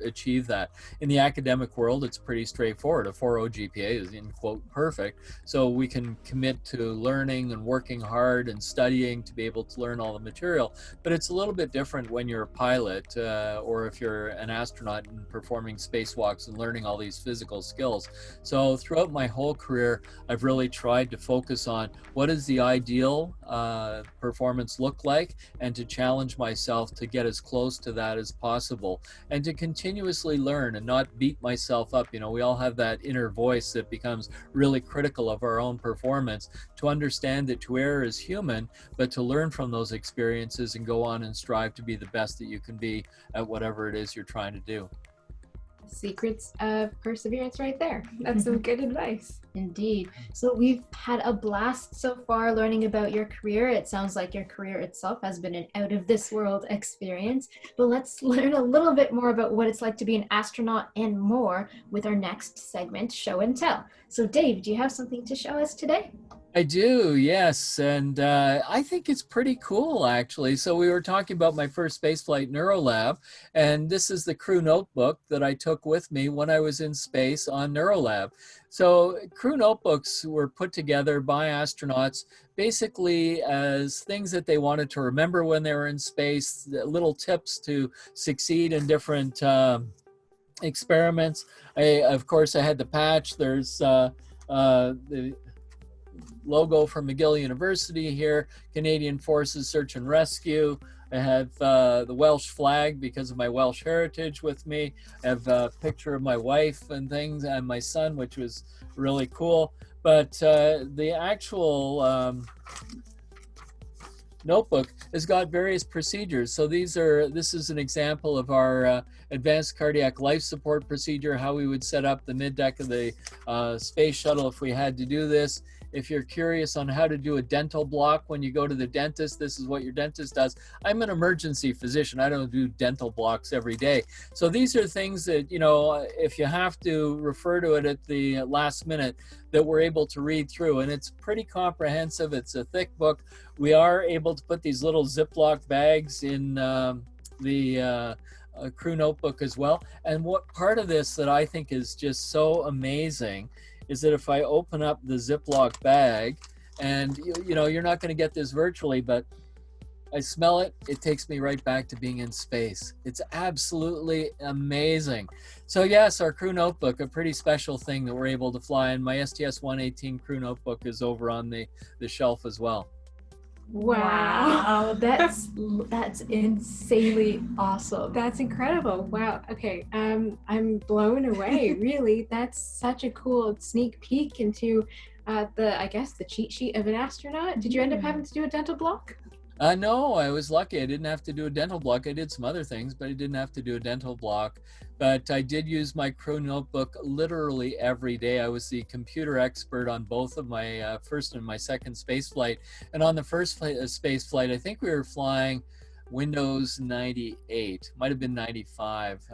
achieve that. In the academic world, it's pretty straightforward. A 4.0 GPA is, in quote, perfect. So we can commit to learning and working hard and studying to be able to learn all the material. But it's a little bit different when you're a pilot or if you're an astronaut and performing spacewalks and learning all these physical skills. So throughout my whole career, I've really tried to focus on what does the ideal performance look like, and to challenge myself to get as close to that as possible, and to continuously learn and not beat myself up. We all have that inner voice that becomes really critical of our own performance. To understand that to err is human, but to learn from those experiences and go on and strive to be the best that you can be at whatever it is you're trying to do. Secrets of perseverance right there. That's some good advice. Indeed. So we've had a blast so far learning about your career. It sounds like your career itself has been an out of this world experience, but let's learn a little bit more about what it's like to be an astronaut and more with our next segment, Show and Tell. So Dave, do you have something to show us today? I do, yes, and I think it's pretty cool, actually. So we were talking about my first spaceflight NeuroLab, and this is the crew notebook that I took with me when I was in space on NeuroLab. So crew notebooks were put together by astronauts basically as things that they wanted to remember when they were in space, little tips to succeed in different experiments. Of course, I had the patch. There's the logo from McGill University here, Canadian Forces Search and Rescue. I have the Welsh flag because of my Welsh heritage with me. I have a picture of my wife and things, and my son, which was really cool. But the actual notebook has got various procedures. So this is an example of our advanced cardiac life support procedure, how we would set up the mid-deck of the space shuttle if we had to do this. If you're curious on how to do a dental block when you go to the dentist, this is what your dentist does. I'm an emergency physician. I don't do dental blocks every day. So these are things that, you know, if you have to refer to it at the last minute, that we're able to read through. And it's pretty comprehensive. It's a thick book. We are able to put these little Ziploc bags in the crew notebook as well. And what part of this that I think is just so amazing is that if I open up the Ziploc bag, and you know, you're not going to get this virtually, but I smell it, it takes me right back to being in space. It's absolutely amazing. So yes, our crew notebook, a pretty special thing that we're able to fly, and my STS-118 crew notebook is over on the shelf as well. Wow. That's insanely awesome. That's incredible. Wow. Okay. I'm blown away. Really, that's such a cool sneak peek into I guess the cheat sheet of an astronaut. Did you end up having to do a dental block? No, I was lucky. I didn't have to do a dental block. I did some other things, but I didn't have to do a dental block. But I did use my crew notebook literally every day. I was the computer expert on both of my first and my second space flight. And on the first space flight, I think we were flying Windows 98, might have been 95.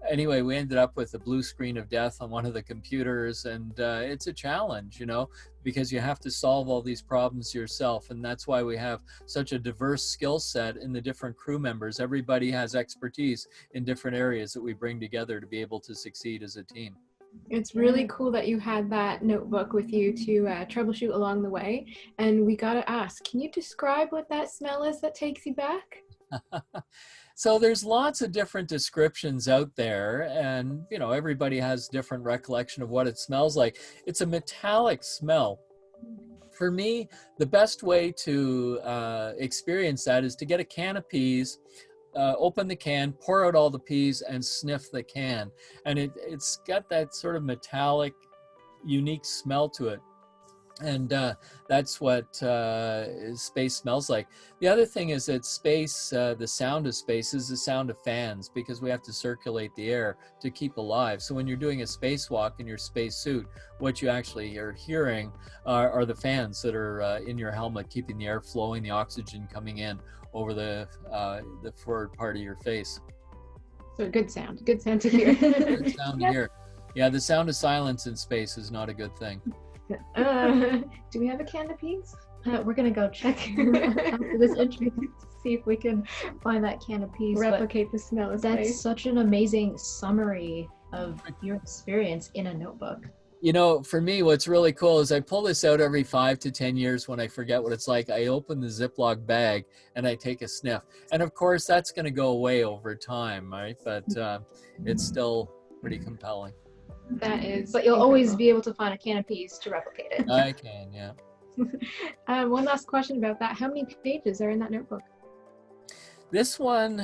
Anyway, we ended up with a blue screen of death on one of the computers, and it's a challenge, you know, because you have to solve all these problems yourself, and that's why we have such a diverse skill set in the different crew members. Everybody has expertise in different areas that we bring together to be able to succeed as a team. It's really cool that you had that notebook with you to troubleshoot along the way, and we gotta ask, can you describe what that smell is that takes you back? So there's lots of different descriptions out there, and you know, everybody has different recollection of what it smells like. It's a metallic smell. For me, the best way to experience that is to get a can of peas, open the can, pour out all the peas, and sniff the can. And it's got that sort of metallic, unique smell to it. And that's what space smells like. The other thing is that space, the sound of space is the sound of fans, because we have to circulate the air to keep alive. So when you're doing a spacewalk in your spacesuit, what you actually are hearing are the fans that are in your helmet, keeping the air flowing, the oxygen coming in over the forward part of your face. So good sound to hear. Good sound to hear. Yeah, the sound of silence in space is not a good thing. Do we have a can of peas? We're gonna go check after this interview to see if we can find that can of peas. Replicate the smell of space. That's such an amazing summary of your experience in a notebook. You know, for me, what's really cool is I pull this out every 5 to 10 years when I forget what it's like. I open the Ziploc bag and I take a sniff. And of course, that's going to go away over time, right? But it's still pretty compelling. That is. But you'll always be able to find a can of peas to replicate it. I can, yeah. One last question about that. How many pages are in that notebook? This one,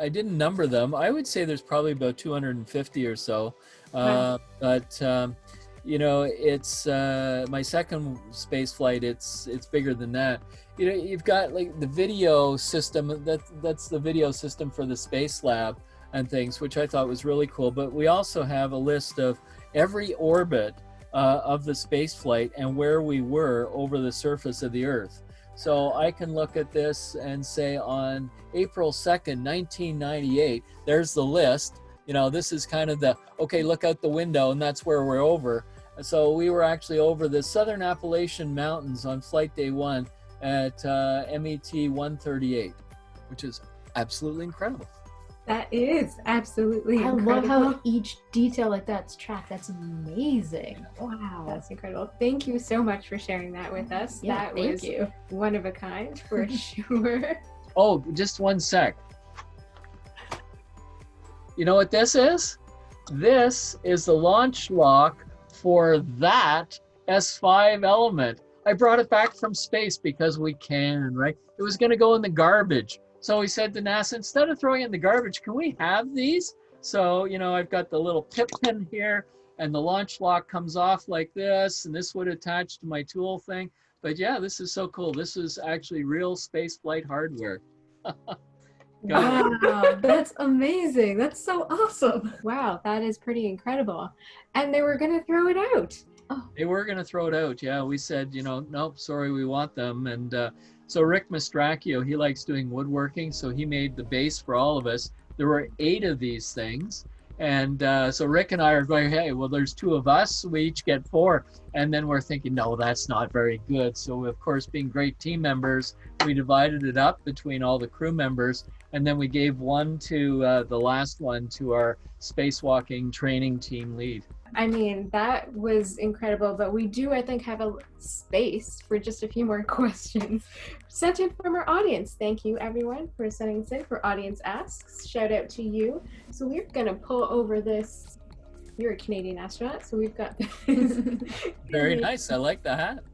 I didn't number them. I would say there's probably about 250 or so. Wow. But you know, it's my second space flight. It's bigger than that. You know, you've got like the video system. That's the video system for the space lab and things, which I thought was really cool. But we also have a list of every orbit of the space flight and where we were over the surface of the Earth. So I can look at this and say on April 2nd, 1998, there's the list. You know, this is kind of the, okay, look out the window, and that's where we're over. So we were actually over the Southern Appalachian Mountains on flight day 1 at MET 138, which is absolutely incredible. That is absolutely incredible. I love how each detail like that's tracked. That's amazing. Wow. That's incredible. Thank you so much for sharing that with us. Yeah, that thank was you. One of a kind for sure. Oh, just one sec. You know what this is? This is the launch lock for that S5 element. I brought it back from space because we can, right? It was going to go in the garbage. So we said to NASA, instead of throwing it in the garbage, can we have these? So, you know, I've got the little pip pin here, and the launch lock comes off like this, and this would attach to my tool thing. But yeah, this is so cool. This is actually real space flight hardware. Wow, that's amazing. That's so awesome. Wow, that is pretty incredible. And they were going to throw it out. Oh. They were going to throw it out. Yeah, we said, nope, sorry, we want them. And so Rick Mastracchio, he likes doing woodworking, so he made the base for all of us. There were 8 of these things. And so Rick and I are going, hey, well, there's 2 of us. We each get 4. And then we're thinking, no, that's not very good. So, of course, being great team members, we divided it up between all the crew members. And then we gave one to the last one to our spacewalking training team lead. I mean, that was incredible, but we do, I think, have a space for just a few more questions sent in from our audience. Thank you, everyone, for sending this in for Audience Asks. Shout out to you. So we're going to pull over this. You're a Canadian astronaut, so we've got this. Very nice. I like the hat.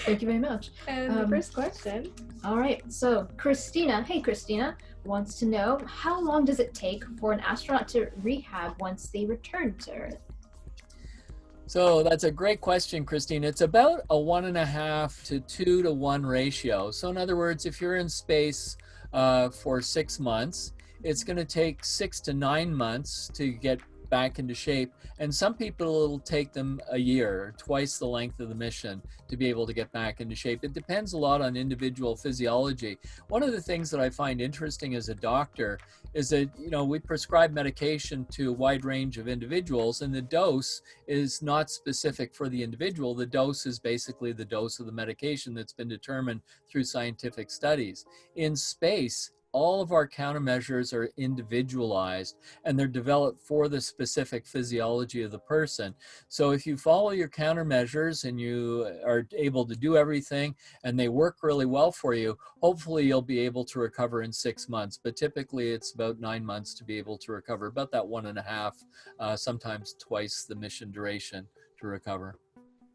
Thank you very much. And the first question. All right, so Christina, hey Christina, wants to know, how long does it take for an astronaut to rehab once they return to Earth? So that's a great question, Christine. It's about a 1.5 to 2 to 1 ratio. So in other words, if you're in space for 6 months, it's going to take 6 to 9 months to get back into shape. And some people, it'll take them a year, twice the length of the mission, to be able to get back into shape. It depends a lot on individual physiology. One of the things that I find interesting as a doctor is that, we prescribe medication to a wide range of individuals, and the dose is not specific for the individual. The dose is basically the dose of the medication that's been determined through scientific studies. In space, all of our countermeasures are individualized, and they're developed for the specific physiology of the person. So if you follow your countermeasures and you are able to do everything and they work really well for you, hopefully you'll be able to recover in 6 months. But typically it's about 9 months to be able to recover, about that 1.5, sometimes twice the mission duration to recover.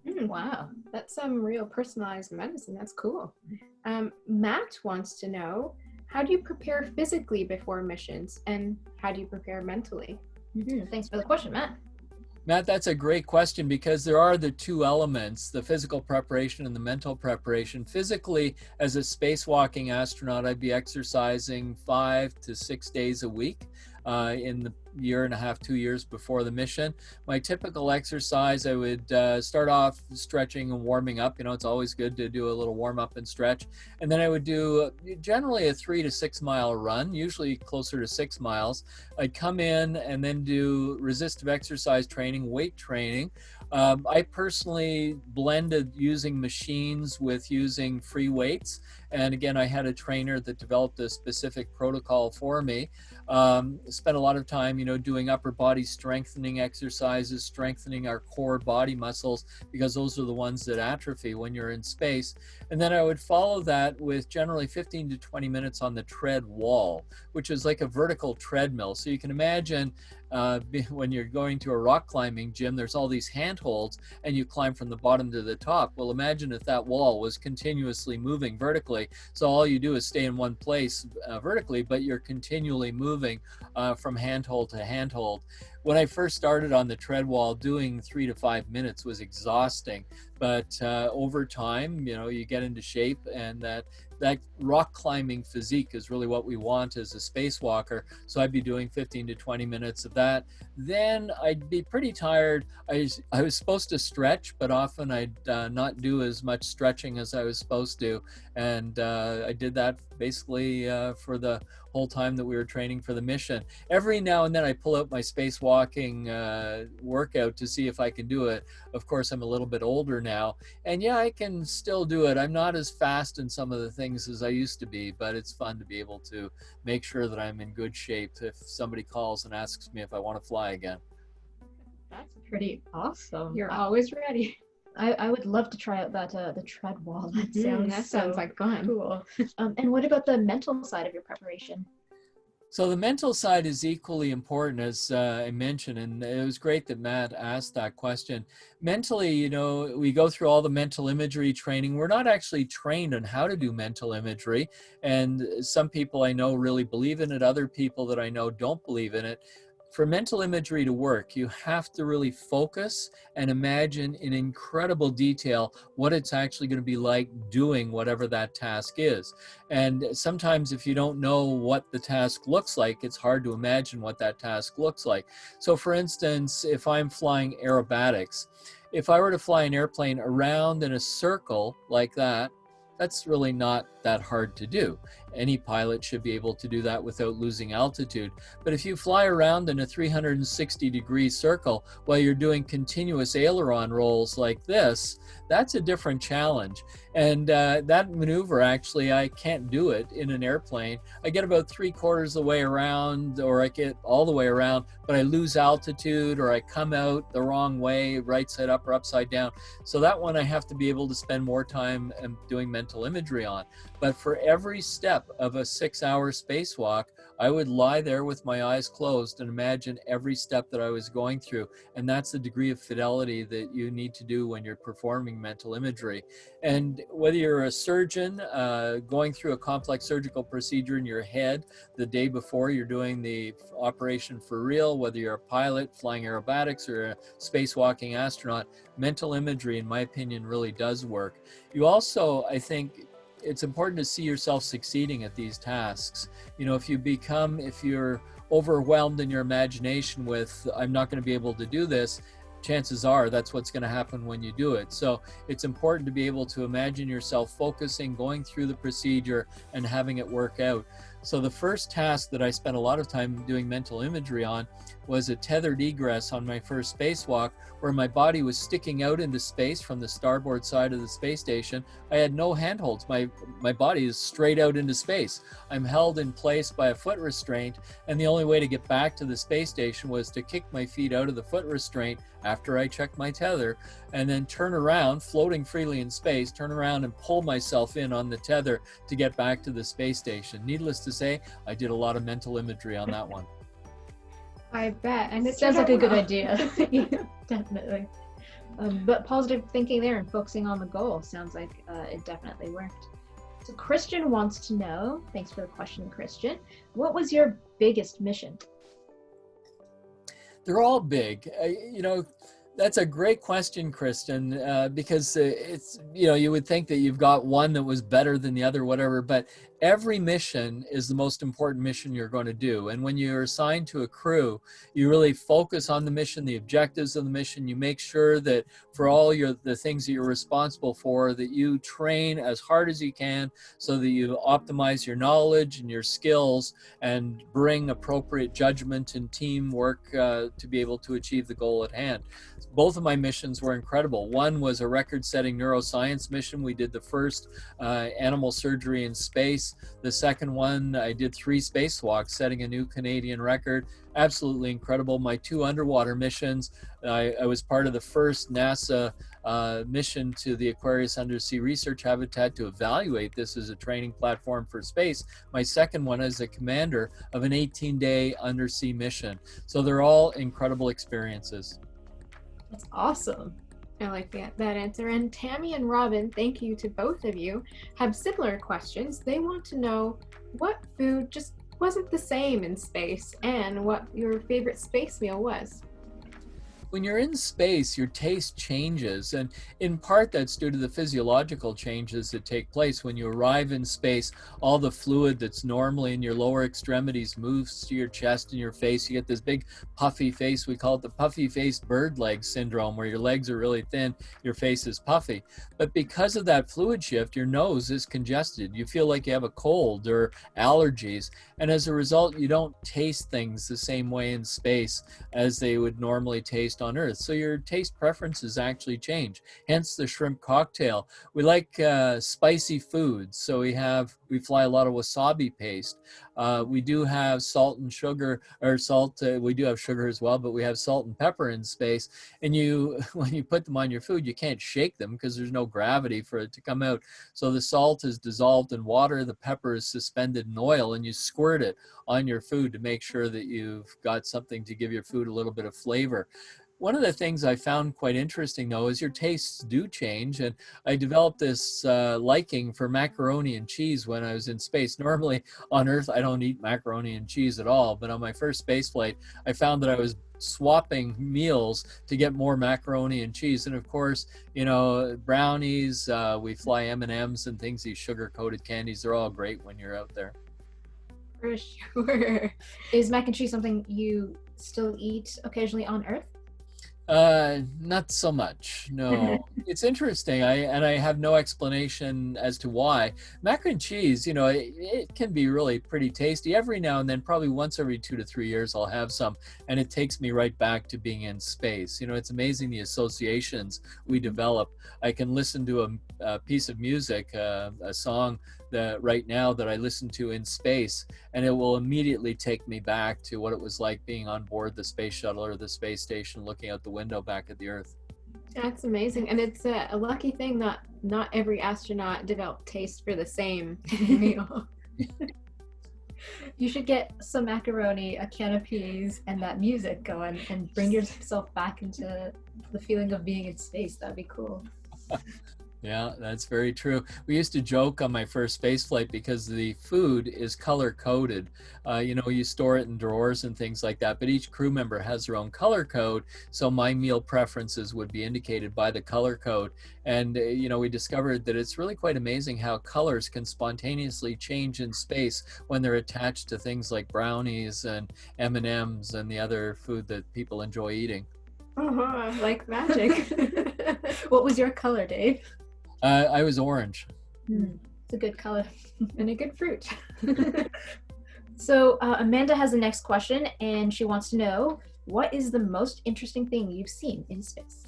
Wow, that's some real personalized medicine. That's cool. Matt wants to know, how do you prepare physically before missions, and how do you prepare mentally? Thanks for the question, Matt. Matt, that's a great question, because there are the 2 elements, the physical preparation and the mental preparation. Physically, as a spacewalking astronaut, I'd be exercising 5 to 6 days a week in the 1.5 to 2 years before the mission. My typical exercise, I would start off stretching and warming up. It's always good to do a little warm up and stretch. And then I would do generally a 3 to 6 mile run, usually closer to 6 miles. I'd come in and then do resistive exercise training, weight training. I personally blended using machines with using free weights. And again, I had a trainer that developed a specific protocol for me. Spent a lot of time, doing upper body strengthening exercises, strengthening our core body muscles, because those are the ones that atrophy when you're in space. And then I would follow that with generally 15 to 20 minutes on the tread wall, which is like a vertical treadmill. So you can imagine when you're going to a rock climbing gym, there's all these handholds and you climb from the bottom to the top. Well, imagine if that wall was continuously moving vertically. So all you do is stay in one place vertically, but you're continually moving from handhold to handhold. When I first started on the tread wall, doing 3 to 5 minutes was exhausting. But over time, you get into shape, and that rock climbing physique is really what we want as a spacewalker. So I'd be doing 15 to 20 minutes of that. Then I'd be pretty tired. I was supposed to stretch, but often I'd not do as much stretching as I was supposed to. And I did that basically for the whole time that we were training for the mission. Every now and then I pull out my spacewalking workout to see if I can do it. Of course, I'm a little bit older now, and yeah, I can still do it. I'm not as fast in some of the things as I used to be, but it's fun to be able to make sure that I'm in good shape if somebody calls and asks me if I want to fly again. That's pretty awesome. You're always ready. I would love to try out that the tread wall. That sounds like fun. Cool. And what about the mental side of your preparation? So the mental side is equally important, as I mentioned, and it was great that Matt asked that question. Mentally, we go through all the mental imagery training. We're not actually trained on how to do mental imagery, and some people I know really believe in it. Other people that I know don't believe in it. for mental imagery to work, you have to really focus and imagine in incredible detail what it's actually going to be like doing whatever that task is. And sometimes if you don't know what the task looks like, it's hard to imagine what that task looks like. So for instance, if I'm flying aerobatics, if I were to fly an airplane around in a circle like that, that's really not that hard to do. Any pilot should be able to do that without losing altitude. But if you fly around in a 360-degree circle while you're doing continuous aileron rolls like this, that's a different challenge. And that maneuver, actually, I can't do it in an airplane. I get about 3/4 the way around, or I get all the way around, but I lose altitude, or I come out the wrong way, right side up or upside down. So that one I have to be able to spend more time doing mental imagery on. But for every step of a 6-hour spacewalk, I would lie there with my eyes closed and imagine every step that I was going through. And that's the degree of fidelity that you need to do when you're performing mental imagery. And whether you're a surgeon going through a complex surgical procedure in your head the day before you're doing the operation for real, whether you're a pilot flying aerobatics or a spacewalking astronaut, mental imagery, in my opinion, really does work. You also, I think, it's important to see yourself succeeding at these tasks. You know, if you're overwhelmed in your imagination with, I'm not going to be able to do this, chances are that's what's going to happen when you do it. So it's important to be able to imagine yourself focusing, going through the procedure, and having it work out. So the first task that I spent a lot of time doing mental imagery on was a tethered egress on my first spacewalk, where my body was sticking out into space from the starboard side of the space station. I had no handholds. My body is straight out into space. I'm held in place by a foot restraint, and the only way to get back to the space station was to kick my feet out of the foot restraint after I checked my tether, and then turn around, floating freely in space, turn around and pull myself in on the tether to get back to the space station. Needless to say, I did a lot of mental imagery on that one. I bet. And it Sounds like a good well. idea. Yeah, definitely. But positive thinking there and focusing on the goal sounds like it definitely worked. So Christian wants to know, thanks for the question, Christian, what was your biggest mission? They're all big. That's a great question, Kristen, because it's, you would think that you've got one that was better than the other, whatever, but every mission is the most important mission you're going to do. And when you're assigned to a crew, you really focus on the mission, the objectives of the mission. You make sure that for all the things that you're responsible for, that you train as hard as you can so that you optimize your knowledge and your skills and bring appropriate judgment and teamwork to be able to achieve the goal at hand. Both of my missions were incredible. One was a record-setting neuroscience mission. We did the first animal surgery in space. The second one, I did 3 spacewalks, setting a new Canadian record. Absolutely incredible. My 2 underwater missions, I was part of the first NASA mission to the Aquarius Undersea Research Habitat to evaluate this as a training platform for space. My second one as a commander of an 18-day undersea mission. So they're all incredible experiences. That's awesome. I like that answer. And Tammy and Robin, thank you to both of you, have similar questions. They want to know what food just wasn't the same in space and what your favorite space meal was. When you're in space, your taste changes, and in part that's due to the physiological changes that take place. When you arrive in space, all the fluid that's normally in your lower extremities moves to your chest and your face. You get this big puffy face. We call it the puffy-faced bird leg syndrome, where your legs are really thin, your face is puffy. But because of that fluid shift, your nose is congested. You feel like you have a cold or allergies, and as a result, you don't taste things the same way in space as they would normally taste on Earth. So your taste preferences actually change. Hence the shrimp cocktail. We like spicy foods, so we fly a lot of wasabi paste. We do have salt and sugar, or salt. We do have sugar as well, but we have salt and pepper in space. And when you put them on your food, you can't shake them because there's no gravity for it to come out. So the salt is dissolved in water, the pepper is suspended in oil, and you squirt it on your food to make sure that you've got something to give your food a little bit of flavor. One of the things I found quite interesting, though, is your tastes do change. And I developed this liking for macaroni and cheese when I was in space. Normally on Earth, I don't eat macaroni and cheese at all. But on my first space flight, I found that I was swapping meals to get more macaroni and cheese. And of course, you know, brownies, we fly M&Ms and things, these sugar-coated candies, they're all great when you're out there. For sure. Is mac and cheese something you still eat occasionally on Earth? Not so much. No, it's interesting. I have no explanation as to why. Mac and cheese, you know, it can be really pretty tasty. Every now and then, probably once every 2 to 3 years, I'll have some, and it takes me right back to being in space. You know, it's amazing the associations we develop. I can listen to a piece of music, a song that right now that I listen to in space, and it will immediately take me back to what it was like being on board the space shuttle or the space station, looking out the window back at the Earth. That's amazing. And it's a lucky thing that not every astronaut developed taste for the same meal. You should get some macaroni, a can of peas, and that music going, and bring yourself back into the feeling of being in space. That'd be cool. Yeah, that's very true. We used to joke on my first space flight because the food is color coded. You know, you store it in drawers and things like that, but each crew member has their own color code. So my meal preferences would be indicated by the color code. And, you know, we discovered that it's really quite amazing how colors can spontaneously change in space when they're attached to things like brownies and M&Ms and the other food that people enjoy eating. Like magic. What was your color, Dave? I was orange. It's a good color. And a good fruit. So Amanda has the next question, and she wants to know, what is the most interesting thing you've seen in space?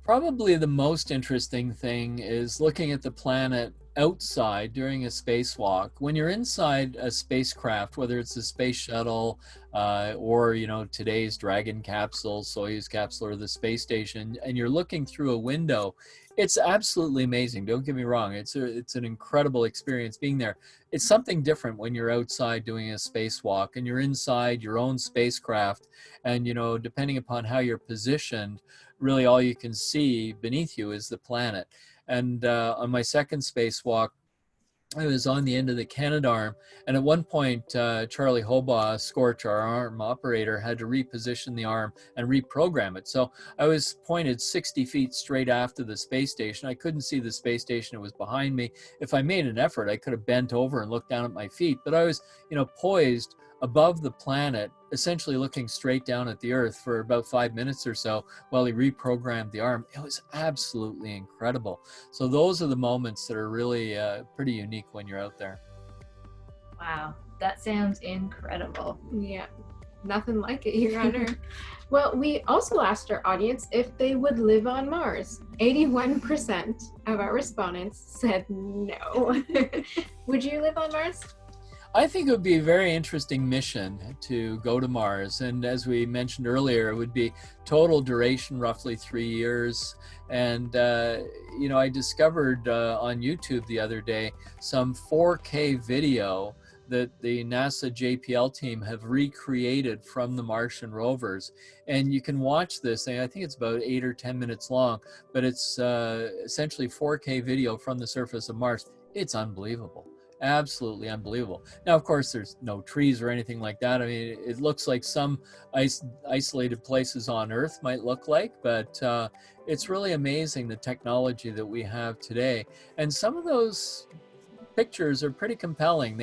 Probably the most interesting thing is looking at the planet outside during a spacewalk. When you're inside a spacecraft, whether it's a space shuttle or, you know, today's Dragon capsule, Soyuz capsule, or the space station, and you're looking through a window, it's absolutely amazing. Don't get me wrong. It's an incredible experience being there. It's something different when you're outside doing a spacewalk and you're inside your own spacecraft. And, you know, depending upon how you're positioned, really all you can see beneath you is the planet. And on my second spacewalk, I was on the end of the Canadarm, and at one point, Charlie Hobaugh, Scorch, our arm operator, had to reposition the arm and reprogram it. So I was pointed 60 feet straight after the space station. I couldn't see the space station. It was behind me. If I made an effort, I could have bent over and looked down at my feet. But I was, you know, poised above the planet, essentially looking straight down at the Earth for about 5 minutes or so while he reprogrammed the arm. It was absolutely incredible. So those are the moments that are really pretty unique when you're out there. Wow, that sounds incredible. Yeah, nothing like it here on Earth. Well, we also asked our audience if they would live on Mars. 81% of our respondents said no. Would you live on Mars? I think it would be a very interesting mission to go to Mars. And as we mentioned earlier, it would be total duration, roughly 3 years. And, you know, I discovered on YouTube the other day some 4K video that the NASA JPL team have recreated from the Martian rovers. And you can watch this, and I think it's about 8 or 10 minutes long, but it's essentially 4K video from the surface of Mars. It's unbelievable. Absolutely unbelievable. Now, of course, there's no trees or anything like that. I mean, it looks like some isolated places on Earth might look like, but it's really amazing the technology that we have today. And some of those pictures are pretty compelling.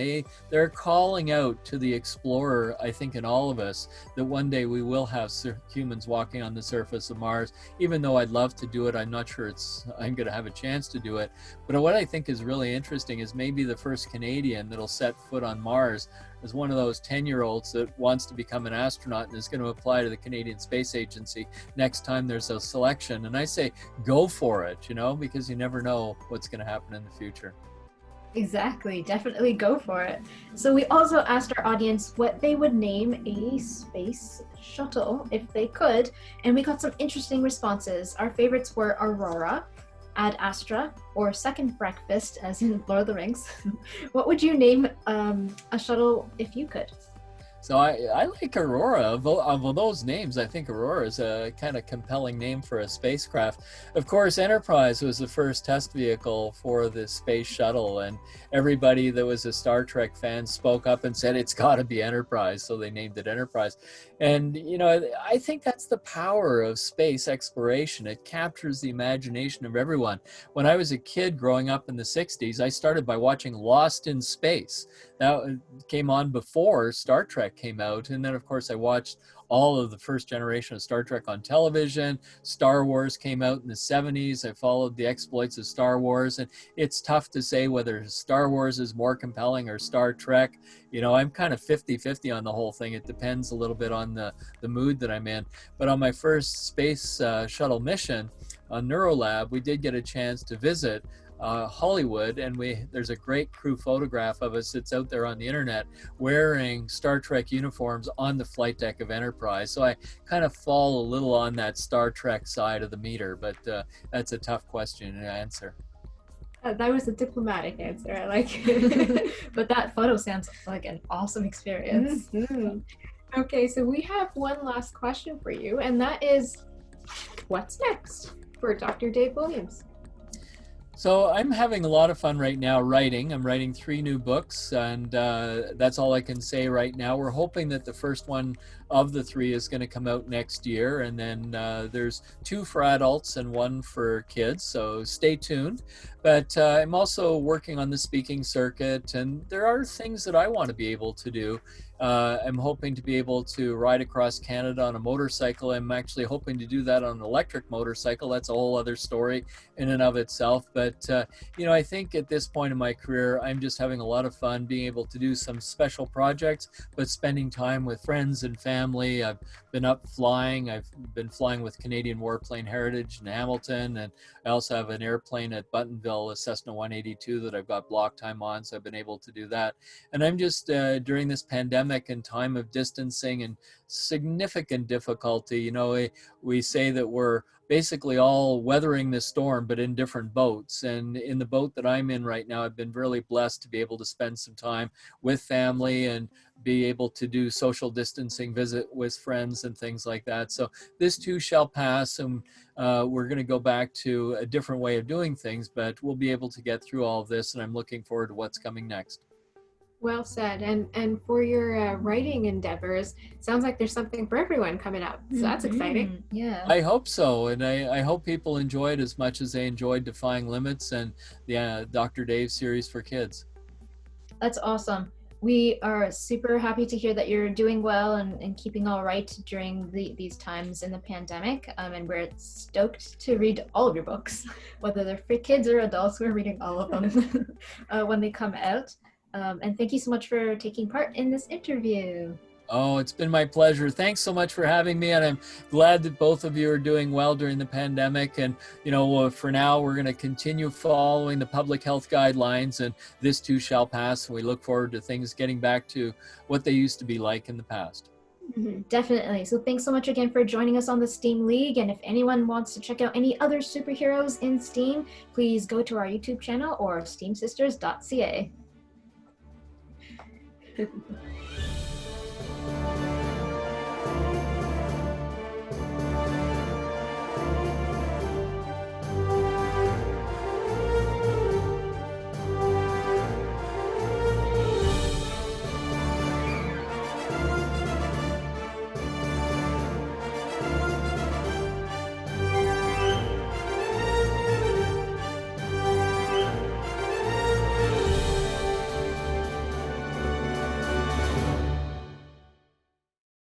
They're calling out to the explorer, I think, in all of us, that one day we will have humans walking on the surface of Mars. Even though I'd love to do it, I'm not sure I'm going to have a chance to do it. But what I think is really interesting is maybe the first Canadian that'll set foot on Mars is one of those 10-year-olds that wants to become an astronaut and is going to apply to the Canadian Space Agency next time there's a selection. And I say, go for it, you know, because you never know what's going to happen in the future. Exactly, definitely go for it. So we also asked our audience what they would name a space shuttle if they could, and we got some interesting responses. Our favorites were Aurora, Ad Astra, or Second Breakfast, as in Lord of the Rings. What would you name a shuttle if you could? So I like Aurora. Of those names, I think Aurora is a kind of compelling name for a spacecraft. Of course, Enterprise was the first test vehicle for the space shuttle, and everybody that was a Star Trek fan spoke up and said it's got to be Enterprise, so they named it Enterprise. And you know, I think that's the power of space exploration. It captures the imagination of everyone. When I was a kid growing up in the 60s, I started by watching Lost in Space. That came on before Star Trek came out. And then, of course, I watched all of the first generation of Star Trek on television. Star Wars came out in the 70s. I followed the exploits of Star Wars. And it's tough to say whether Star Wars is more compelling or Star Trek. You know, I'm kind of 50-50 on the whole thing. It depends a little bit on the mood that I'm in. But on my first space shuttle mission on Neurolab, we did get a chance to visit Hollywood, and there's a great crew photograph of us that's out there on the internet wearing Star Trek uniforms on the flight deck of Enterprise. So I kind of fall a little on that Star Trek side of the meter, but that's a tough question to answer. That was a diplomatic answer. I like it. But that photo sounds like an awesome experience. Mhm. Okay, so we have one last question for you, and that is, what's next for Dr. Dave Williams? So I'm having a lot of fun right now writing. I'm writing 3 new books, and that's all I can say right now. We're hoping that the first one of the 3 is going to come out next year, and then there's 2 for adults and 1 for kids, so stay tuned. But I'm also working on the speaking circuit, and there are things that I want to be able to do. I'm hoping to be able to ride across Canada on a motorcycle. I'm actually hoping to do that on an electric motorcycle. That's a whole other story in and of itself. But, you know, I think at this point in my career, I'm just having a lot of fun being able to do some special projects, but spending time with friends and family. I've been up flying. I've been flying with Canadian Warplane Heritage in Hamilton, and I also have an airplane at Buttonville, a Cessna 182 that I've got block time on, so I've been able to do that. And I'm just, during this pandemic and time of distancing and significant difficulty, you know, we say that we're basically all weathering this storm, but in different boats. And in the boat that I'm in right now, I've been really blessed to be able to spend some time with family and be able to do social distancing, visit with friends and things like that. So this too shall pass, and we're going to go back to a different way of doing things, but we'll be able to get through all of this, and I'm looking forward to what's coming next. Well said. And for your writing endeavors, sounds like there's something for everyone coming up. So that's exciting. Yeah. I hope so, and I hope people enjoy it as much as they enjoyed Defying Limits and the Dr. Dave series for kids. That's awesome. We are super happy to hear that you're doing well and keeping all right during these times in the pandemic. And we're stoked to read all of your books, whether they're for kids or adults. We're reading all of them when they come out. And thank you so much for taking part in this interview. Oh, it's been my pleasure. Thanks so much for having me, and I'm glad that both of you are doing well during the pandemic. And, you know, for now, we're going to continue following the public health guidelines, and this too shall pass. And we look forward to things getting back to what they used to be like in the past. Definitely. So thanks so much again for joining us on the STEAM League. And if anyone wants to check out any other superheroes in STEAM, please go to our YouTube channel or steamsisters.ca.